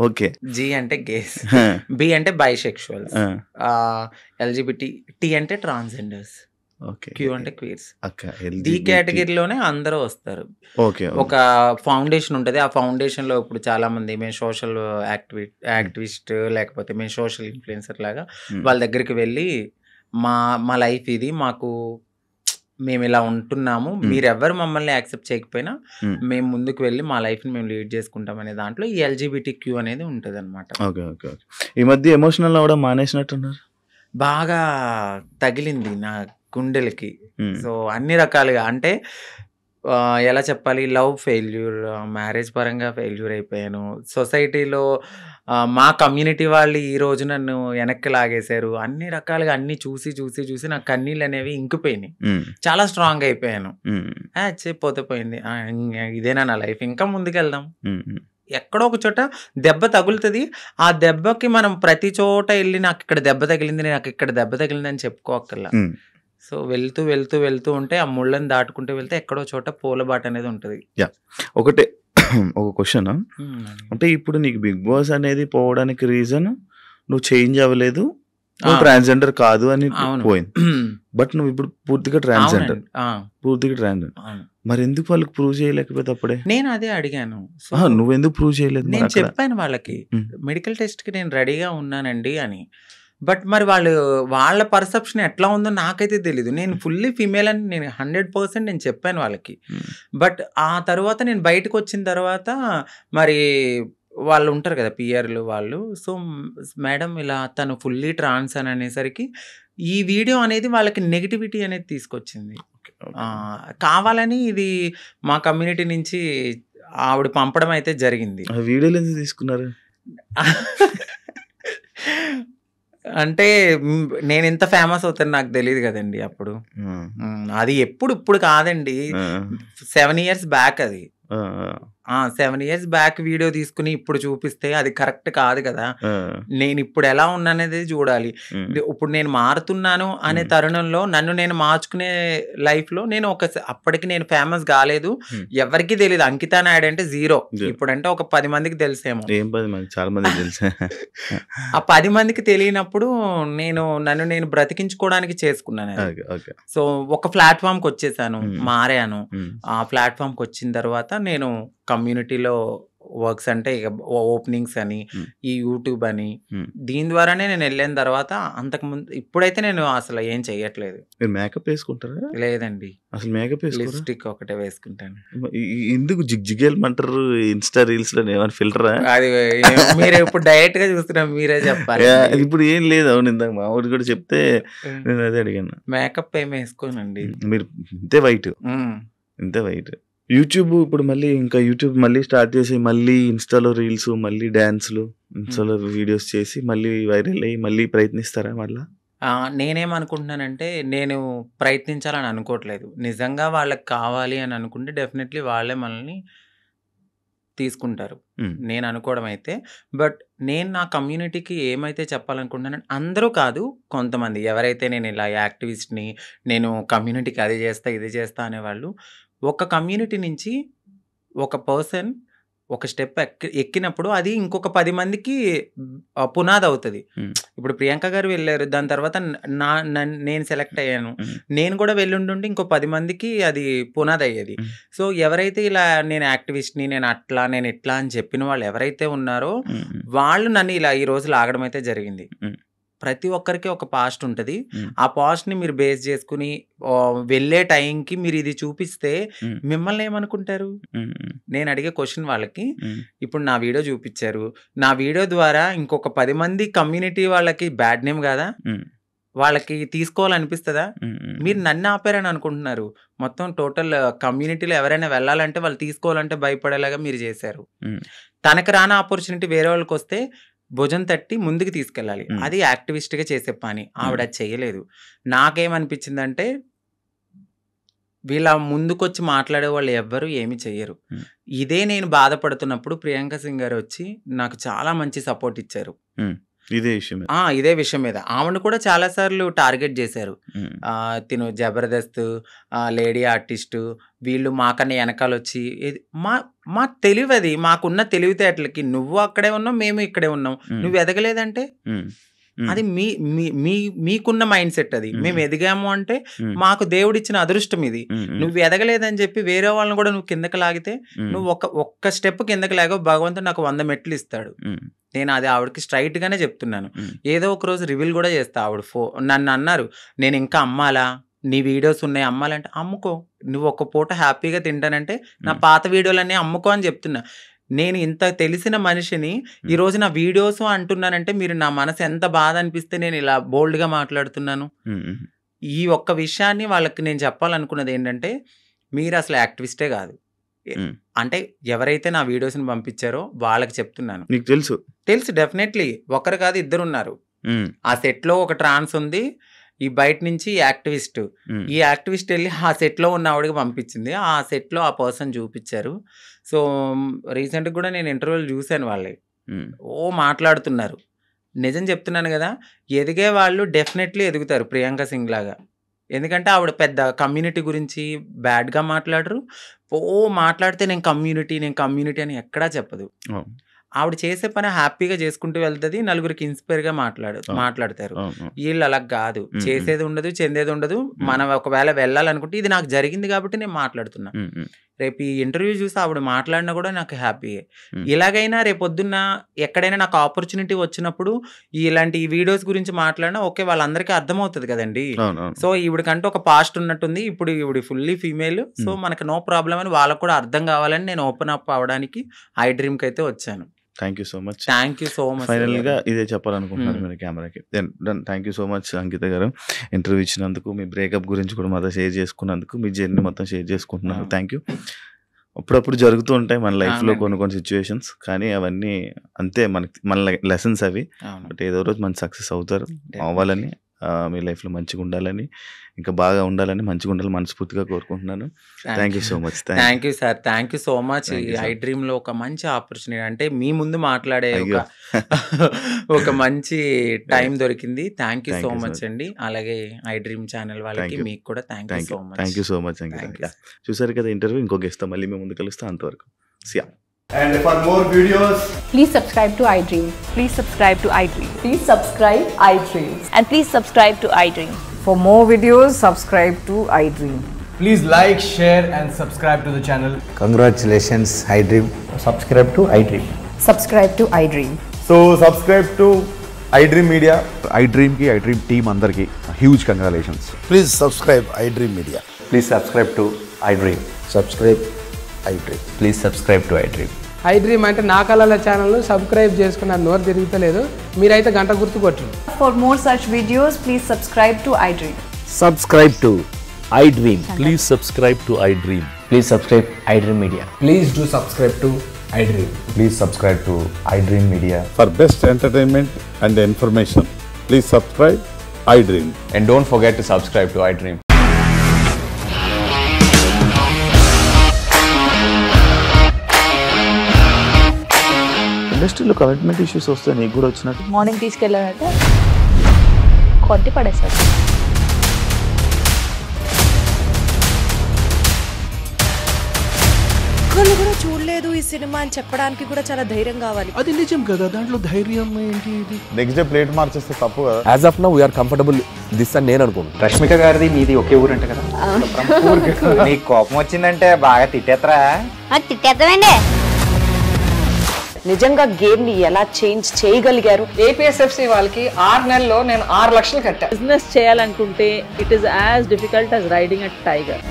ఓకే. జీ అంటే గేస్, బి అంటే బైసెక్షువల్స్, ఎల్జిబిటి, టీ అంటే ట్రాన్స్జెండర్స్, ఓకే. క్యూ అంటే క్వీర్స్. అక్క డి ఎల్జిబిటి. కేటగిరీలోనే అందరూ వస్తారు. ఓకే. ఒక ఫౌండేషన్ ఉంటుంది. ఆ ఫౌండేషన్లో ఇప్పుడు చాలామంది మేము సోషల్ యాక్టివిస్ట్ లేకపోతే మేము సోషల్ ఇన్ఫ్లుయెన్సర్ లాగా వాళ్ళ దగ్గరికి వెళ్ళి మా మా లైఫ్ ఇది, మాకు మేము ఇలా ఉంటున్నాము, మీరెవ్వరు మమ్మల్ని యాక్సెప్ట్ చేయకపోయినా మేము ముందుకు వెళ్ళి మా లైఫ్ని మేము లీడ్ చేసుకుంటాం అనే దాంట్లో ఈ ఎల్జిబిటి క్యూ అనేది ఉంటుంది అనమాట. ఓకే. ఓకే. ఓకే. ఈ మధ్య ఎమోషనల్ అవ్వడం మానేసినట్టున్నారు. బాగా తగిలింది నా గుండెలకి. సో అన్ని రకాలుగా అంటే ఎలా చెప్పాలి, లవ్ ఫెయిల్యూర్, మ్యారేజ్ పరంగా ఫెయిల్యూర్ అయిపోయాను. సొసైటీలో మా కమ్యూనిటీ వాళ్ళు ఈరోజు నన్ను వెనక్కి లాగేశారు. అన్ని రకాలుగా అన్ని చూసి చూసి చూసి నా కన్నీళ్ళు అనేవి ఇంకిపోయినాయి. చాలా స్ట్రాంగ్ అయిపోయాను. పోతే పోయింది, ఇదేనా నా లైఫ్, ఇంకా ముందుకెళ్దాం. ఎక్కడో ఒక చోట దెబ్బ తగులుతుంది. ఆ దెబ్బకి మనం ప్రతి చోట వెళ్ళి నాకు ఇక్కడ దెబ్బ తగిలింది, నాకు ఇక్కడ దెబ్బ తగిలింది అని చెప్పుకోకల్లా. సో వెళ్తూ వెళ్తూ వెళ్తూ ఉంటే ఆ ముళ్ళని దాటుకుంటూ వెళ్తే ఎక్కడో చోట పూలబాట అనేది ఉంటుంది. ఒకటే ఒక క్వశ్చన్, అంటే ఇప్పుడు నీకు బిగ్ బాస్ అనేది పోవడానికి రీజన్ నువ్వు చేంజ్ అవ్వలేదు, నువ్వు ట్రాన్స్జెండర్ కాదు అని పోయింది. బట్ నువ్వు ఇప్పుడు పూర్తిగా ట్రాన్స్జెండర్. మరి ఎందుకు వాళ్ళకి ప్రూవ్ చేయలేకపోతే అప్పుడే? నేను అదే అడిగాను. నువ్వెందుకు ప్రూవ్ చేయలేదు? నేను చెప్పాను వాళ్ళకి, మెడికల్ టెస్ట్ కి నేను రెడీగా ఉన్నానండి అని. బట్ మరి వాళ్ళ పర్సెప్షన్ ఎట్లా ఉందో నాకైతే తెలీదు. నేను ఫుల్లీ ఫీమేల్ అని నేను 100% నేను చెప్పాను వాళ్ళకి. బట్ ఆ తర్వాత నేను బయటకు వచ్చిన తర్వాత మరి వాళ్ళు ఉంటారు కదా పిఆర్లు వాళ్ళు, సో మేడం ఇలా తను ఫుల్లీ ట్రాన్స్ అని అనేసరికి ఈ వీడియో అనేది వాళ్ళకి నెగిటివిటీ అనేది తీసుకొచ్చింది. కావాలని ఇది మా కమ్యూనిటీ నుంచి ఆవిడ పంపడం అయితే జరిగింది. వీడియోలు ఎందుకు తీసుకున్నారు? అంటే నేను ఎంత ఫేమస్ అవుతాను నాకు తెలియదు కదండి అప్పుడు. అది ఇప్పుడు కాదండి, 7 years బ్యాక్. అది 7 years బ్యాక్ వీడియో తీసుకుని ఇప్పుడు చూపిస్తే అది కరెక్ట్ కాదు కదా. నేను ఇప్పుడు ఎలా ఉన్నానేది చూడాలి. ఇప్పుడు నేను మారుతున్నాను అనే తరుణంలో నన్ను నేను మార్చుకునే లైఫ్ లో నేను అప్పటికి నేను ఫేమస్ కాలేదు, ఎవరికి తెలియదు. అంకితా నాయుడు అంటే 0. ఇప్పుడంటే ఒక 10 మందికి తెలిసేమో. చాలా మంది తెలుసు. ఆ 10 మందికి తెలియనప్పుడు నన్ను నేను బ్రతికించుకోవడానికి చేసుకున్నాను. సో ఒక ప్లాట్ఫామ్ కి వచ్చేసాను, మారాను. ఆ ప్లాట్ఫామ్ కి వచ్చిన తర్వాత నేను కమ్యూనిటీలో వర్క్స్ అంటే ఇక ఓపెనింగ్స్ అని, ఈ యూట్యూబ్ అని, దీని ద్వారానే నేను వెళ్ళిన తర్వాత అంతకుముందు ఇప్పుడైతే నేను అసలు ఏం చెయ్యట్లేదు. మేకప్ వేసుకుంటారా? లేదండి, అసలు మేకప్ లిప్స్టిక్ ఒకటే వేసుకుంటాను. ఎందుకు జిగ్జిగేయమంటారు? ఇన్స్టా రీల్స్ లో ఏమైనా ఫిల్టరా? అది మీరు ఇప్పుడు డైరెక్ట్ గా చూస్తున్నారు, మీరే చెప్పాలి. ఇప్పుడు ఏం లేదు. అవును, ఇందాక మా ఊరికి కూడా చెప్తే నేను అదే అడిగాను. మేకప్ ఏమి వేసుకోనండి. మీరు ఇంతే వైట్. యూట్యూబ్ ఇప్పుడు మళ్ళీ మళ్ళీ స్టార్ట్ చేసి మళ్ళీ ఇన్స్టాలో రీల్స్, మళ్ళీ డాన్స్లు, ఇన్స్టాలో వీడియోస్ చేసి మళ్ళీ వైరల్ అయ్యి మళ్ళీ ప్రయత్నిస్తారా మళ్ళీ? నేనేమనుకుంటున్నానంటే నేను ప్రయత్నించాలని అనుకోవట్లేదు. నిజంగా వాళ్ళకి కావాలి అని అనుకుంటే డెఫినెట్లీ వాళ్ళే మనల్ని తీసుకుంటారు, నేను అనుకోవడం అయితే. బట్ నేను నా కమ్యూనిటీకి ఏమైతే చెప్పాలనుకుంటున్నాను, అందరూ కాదు, కొంతమంది ఎవరైతే నేను ఇలా యాక్టివిస్ట్ని, నేను కమ్యూనిటీకి అది చేస్తా ఇది చేస్తా అనేవాళ్ళు, ఒక కమ్యూనిటీ నుంచి ఒక పర్సన్ ఒక స్టెప్ ఎక్కినప్పుడు అది ఇంకొక 10 మందికి పునాది అవుతుంది. ఇప్పుడు ప్రియాంక గారు వెళ్ళారు, దాని తర్వాత నేను సెలెక్ట్ అయ్యాను, నేను కూడా వెళ్ళుంటుంటే ఇంకో 10 మందికి అది పునాది అయ్యేది. సో ఎవరైతే ఇలా నేను యాక్టివిస్ట్ని, నేను ఇట్లా అని చెప్పిన వాళ్ళు ఎవరైతే ఉన్నారో వాళ్ళు నన్ను ఇలా ఈ రోజు లాగడం అయితే జరిగింది. ప్రతి ఒక్కరికి ఒక పాస్ట్ ఉంటుంది. ఆ పాస్ట్ని మీరు బేస్ చేసుకుని వెళ్ళే టైంకి మీరు ఇది చూపిస్తే మిమ్మల్ని ఏమనుకుంటారు? నేను అడిగే క్వశ్చన్ వాళ్ళకి, ఇప్పుడు నా వీడియో చూపించారు, నా వీడియో ద్వారా ఇంకొక 10 మంది కమ్యూనిటీ వాళ్ళకి బ్యాడ్ నేమ్ కదా, వాళ్ళకి తీసుకోవాలనిపిస్తుందా? మీరు నన్ను ఆపారని అనుకుంటున్నారు. మొత్తం టోటల్ కమ్యూనిటీలో ఎవరైనా వెళ్ళాలంటే వాళ్ళు తీసుకోవాలంటే భయపడేలాగా మీరు చేశారు. తనకు రాని ఆపర్చునిటీ వేరే వాళ్ళకి వస్తే భుజం తట్టి ముందుకు తీసుకెళ్ళాలి. అది యాక్టివిస్ట్గా చేసే పని. ఆవిడ చేయలేదు. నాకేమనిపించిందంటే వీళ్ళ ముందుకొచ్చి మాట్లాడే వాళ్ళు ఎవ్వరు ఏమి చెయ్యరు. ఇదే నేను బాధపడుతున్నప్పుడు ప్రియాంక సింగ్ గారు వచ్చి నాకు చాలా మంచి సపోర్ట్ ఇచ్చారు. ఇదే విషయం మీద ఆమెను కూడా చాలా సార్లు టార్గెట్ చేశారు. తిను జబర్దస్త్, లేడీ ఆర్టిస్టు, వీళ్ళు మాకన్నా వెనకాల వచ్చి మా తెలివి, అది మాకున్న తెలివితేటలకి నువ్వు అక్కడే ఉన్నావు, మేము ఇక్కడే ఉన్నాం, నువ్వు ఎదగలేదంటే అది మీకున్న మైండ్ సెట్. అది మేము ఎదిగాము అంటే మాకు దేవుడిచ్చిన అదృష్టం ఇది. నువ్వు ఎదగలేదని చెప్పి వేరే వాళ్ళని కూడా నువ్వు కిందకి లాగితే, నువ్వు ఒక్క స్టెప్ కిందకి లాగో భగవంతుడు నాకు 100 మెట్లు ఇస్తాడు. నేను అది ఆవిడకి స్ట్రైట్ గానే చెప్తున్నాను. ఏదో ఒక రోజు రివీల్ కూడా చేస్తా. ఆవిడ నన్ను అన్నారు, నేను ఇంకా అమ్మాలా, నీ వీడియోస్ ఉన్నాయి అమ్మాలంటే, అమ్ముకో, నువ్వు ఒక పూట హ్యాపీగా తింటానంటే నా పాత వీడియోలన్నీ అమ్ముకో అని చెప్తున్నా. నేను ఇంత తెలిసిన మనిషిని ఈరోజు నా వీడియోస్ అంటున్నానంటే మీరు నా మనసు ఎంత బాధ అనిపిస్తే నేను ఇలా బోల్డ్గా మాట్లాడుతున్నాను. ఈ ఒక్క విషయాన్ని వాళ్ళకి నేను చెప్పాలనుకున్నది ఏంటంటే, మీరు అసలు యాక్టివిస్టే కాదు. అంటే ఎవరైతే నా వీడియోస్ని పంపించారో వాళ్ళకి చెప్తున్నాను. నీకు తెలుసు డెఫినెట్లీ ఒకరు కాదు, 2 ఉన్నారు. ఆ సెట్లో ఒక ట్రాన్స్ ఉంది, ఈ బయట నుంచి యాక్టివిస్ట్. ఈ యాక్టివిస్ట్ వెళ్ళి ఆ సెట్లో ఉన్న ఆవిడకి పంపించింది. ఆ సెట్లో ఆ పర్సన్ చూపించారు. సో రీసెంట్గా కూడా నేను ఇంటర్వ్యూలు చూశాను. వాళ్ళే మాట్లాడుతున్నారు. నిజం చెప్తున్నాను కదా, ఎదిగే వాళ్ళు డెఫినెట్లీ ఎదుగుతారు ప్రియాంక సింగ్ లాగా. ఎందుకంటే ఆవిడ పెద్ద కమ్యూనిటీ గురించి బ్యాడ్గా మాట్లాడరు. మాట్లాడితే నేను కమ్యూనిటీ అని ఎక్కడా చెప్పదు. ఆవిడ చేసే పని హ్యాపీగా చేసుకుంటూ వెళ్తుంది, నలుగురికి ఇన్స్పైర్గా మాట్లాడతారు. వీళ్ళు అలా కాదు, చేసేది ఉండదు, చెందేది ఉండదు. మనం ఒకవేళ వెళ్ళాలనుకుంటే ఇది నాకు జరిగింది కాబట్టి నేను మాట్లాడుతున్నా. రేపు ఈ ఇంటర్వ్యూ చూసి ఆవిడ మాట్లాడినా కూడా నాకు హ్యాపీయే. ఇలాగైనా రేపొద్దున్న ఎక్కడైనా నాకు ఆపర్చునిటీ వచ్చినప్పుడు ఇలాంటి ఈ వీడియోస్ గురించి మాట్లాడినా ఓకే, వాళ్ళందరికీ అర్థమవుతుంది కదండి. సో ఈవిడకంటే ఒక పాస్ట్ ఉన్నట్టుంది, ఇప్పుడు ఈవిడ ఫుల్లీ ఫీమేల్, సో మనకు నో ప్రాబ్లం అని వాళ్ళకు కూడా అర్థం కావాలని నేను ఓపెన్ అప్ అవ్వడానికి ఐ డ్రీమ్కి అయితే వచ్చాను. Thank you so much. Final గా ఇదే చెప్పాలనుకుంటున్నారు మీరు కెమెరాకి. థ్యాంక్ యూ సో మచ్ అంకిత గారు, ఇంటర్వ్యూ ఇచ్చినందుకు, మీ బ్రేకప్ గురించి కూడా మాతో షేర్ చేసుకున్నందుకు, మీ జర్నీ మొత్తం షేర్ చేసుకుంటున్నారు. Thank you. అప్పుడప్పుడు జరుగుతూ ఉంటాయి మన లైఫ్లో కొన్ని సిచ్యువేషన్స్, కానీ అవన్నీ అంతే, మన లెసన్స్ అవి. బట్ ఏదో రోజు మన సక్సెస్ అవ్వాలని, మీ లైఫ్లో మంచిగా ఉండాలని, ఇంకా బాగా ఉండాలని, మంచిగా ఉండాలని మనస్ఫూర్తిగా కోరుకుంటున్నాను. Thank you so much. Thank you sir, thank you so much. ఐ డ్రీమ్లో ఒక మంచి ఆపర్చునిటీ, అంటే మీ ముందు మాట్లాడే ఒక మంచి టైం దొరికింది. థ్యాంక్ యూ సో మచ్ అండి. అలాగే ఐ డ్రీమ్ ఛానల్ వాళ్ళకి మీకు కూడా thank you so much. Thank you so much Ankita. చూసారు కదా ఇంటర్వ్యూ, ఇంకో గెస్ట్ తో మళ్ళీ మేము ముందు కలుస్తాం. అంతవరకు సియా. And for more videos, please subscribe to iDream. Please subscribe to iDream. Please subscribe iDream. And please subscribe to iDream. For more videos, subscribe to iDream. please like, share and subscribe to the channel. Congratulations, iDream. Subscribe to iDream. Subscribe to iDream. So subscribe to iDream Media. iDream ki iDream team andarki huge congratulations. Please subscribe iDream Media. Please subscribe to iDream. Subscribe iDream. Please subscribe to iDream. iDream అంటే నా కళల channel subscribe చేసుకున్న నోరు తిరుగుతలేదు, మీరైతే గంట గుర్తు కొట్టండి. For more such videos, please subscribe to iDream. Subscribe to iDream. Please subscribe to iDream. Please subscribe iDream Media. Please do subscribe to iDream. Please subscribe to iDream Media. For best entertainment and information, please subscribe iDream. And don't forget to subscribe to iDream. ఇండస్ట్రీలో commitment issues వస్తే నీకు కూడా వచ్చినట్టు? Morning తీసుకెళ్ళాలంటే కొట్టి పడేస్తారు. ఒక్కళ్ళు కూడా చూడలేదు ఈ సినిమా అని చెప్పడానికి కూడా చాలా ధైర్యం కావాలి. అది నిజం కదా, దాంట్లో ధైర్యం ఏంటి? ఇది నెక్స్ట్ డే ప్లేట్ మార్చేస్తే తప్పు కదా. As of now we are comfortable this అని నేను అనుకుంటున్నాను. రష్మిక గారిది మీది ఒకే ఊరు అంటే కదా? నీకు కోపం వచ్చిందంటే బాగా తిట్టేత్తరా? తిట్టేద్దామండి. నిజంగా గేమ్ ని ఎలా చేంజ్ చేయగలిగారు? ఏపీఎస్ఎఫ్సి వాళ్ళకి 6 నెలల్లో నేను 6 లక్షలు కట్టా. బిజినెస్ చేయాలనుకుంటే it is as difficult as riding a tiger.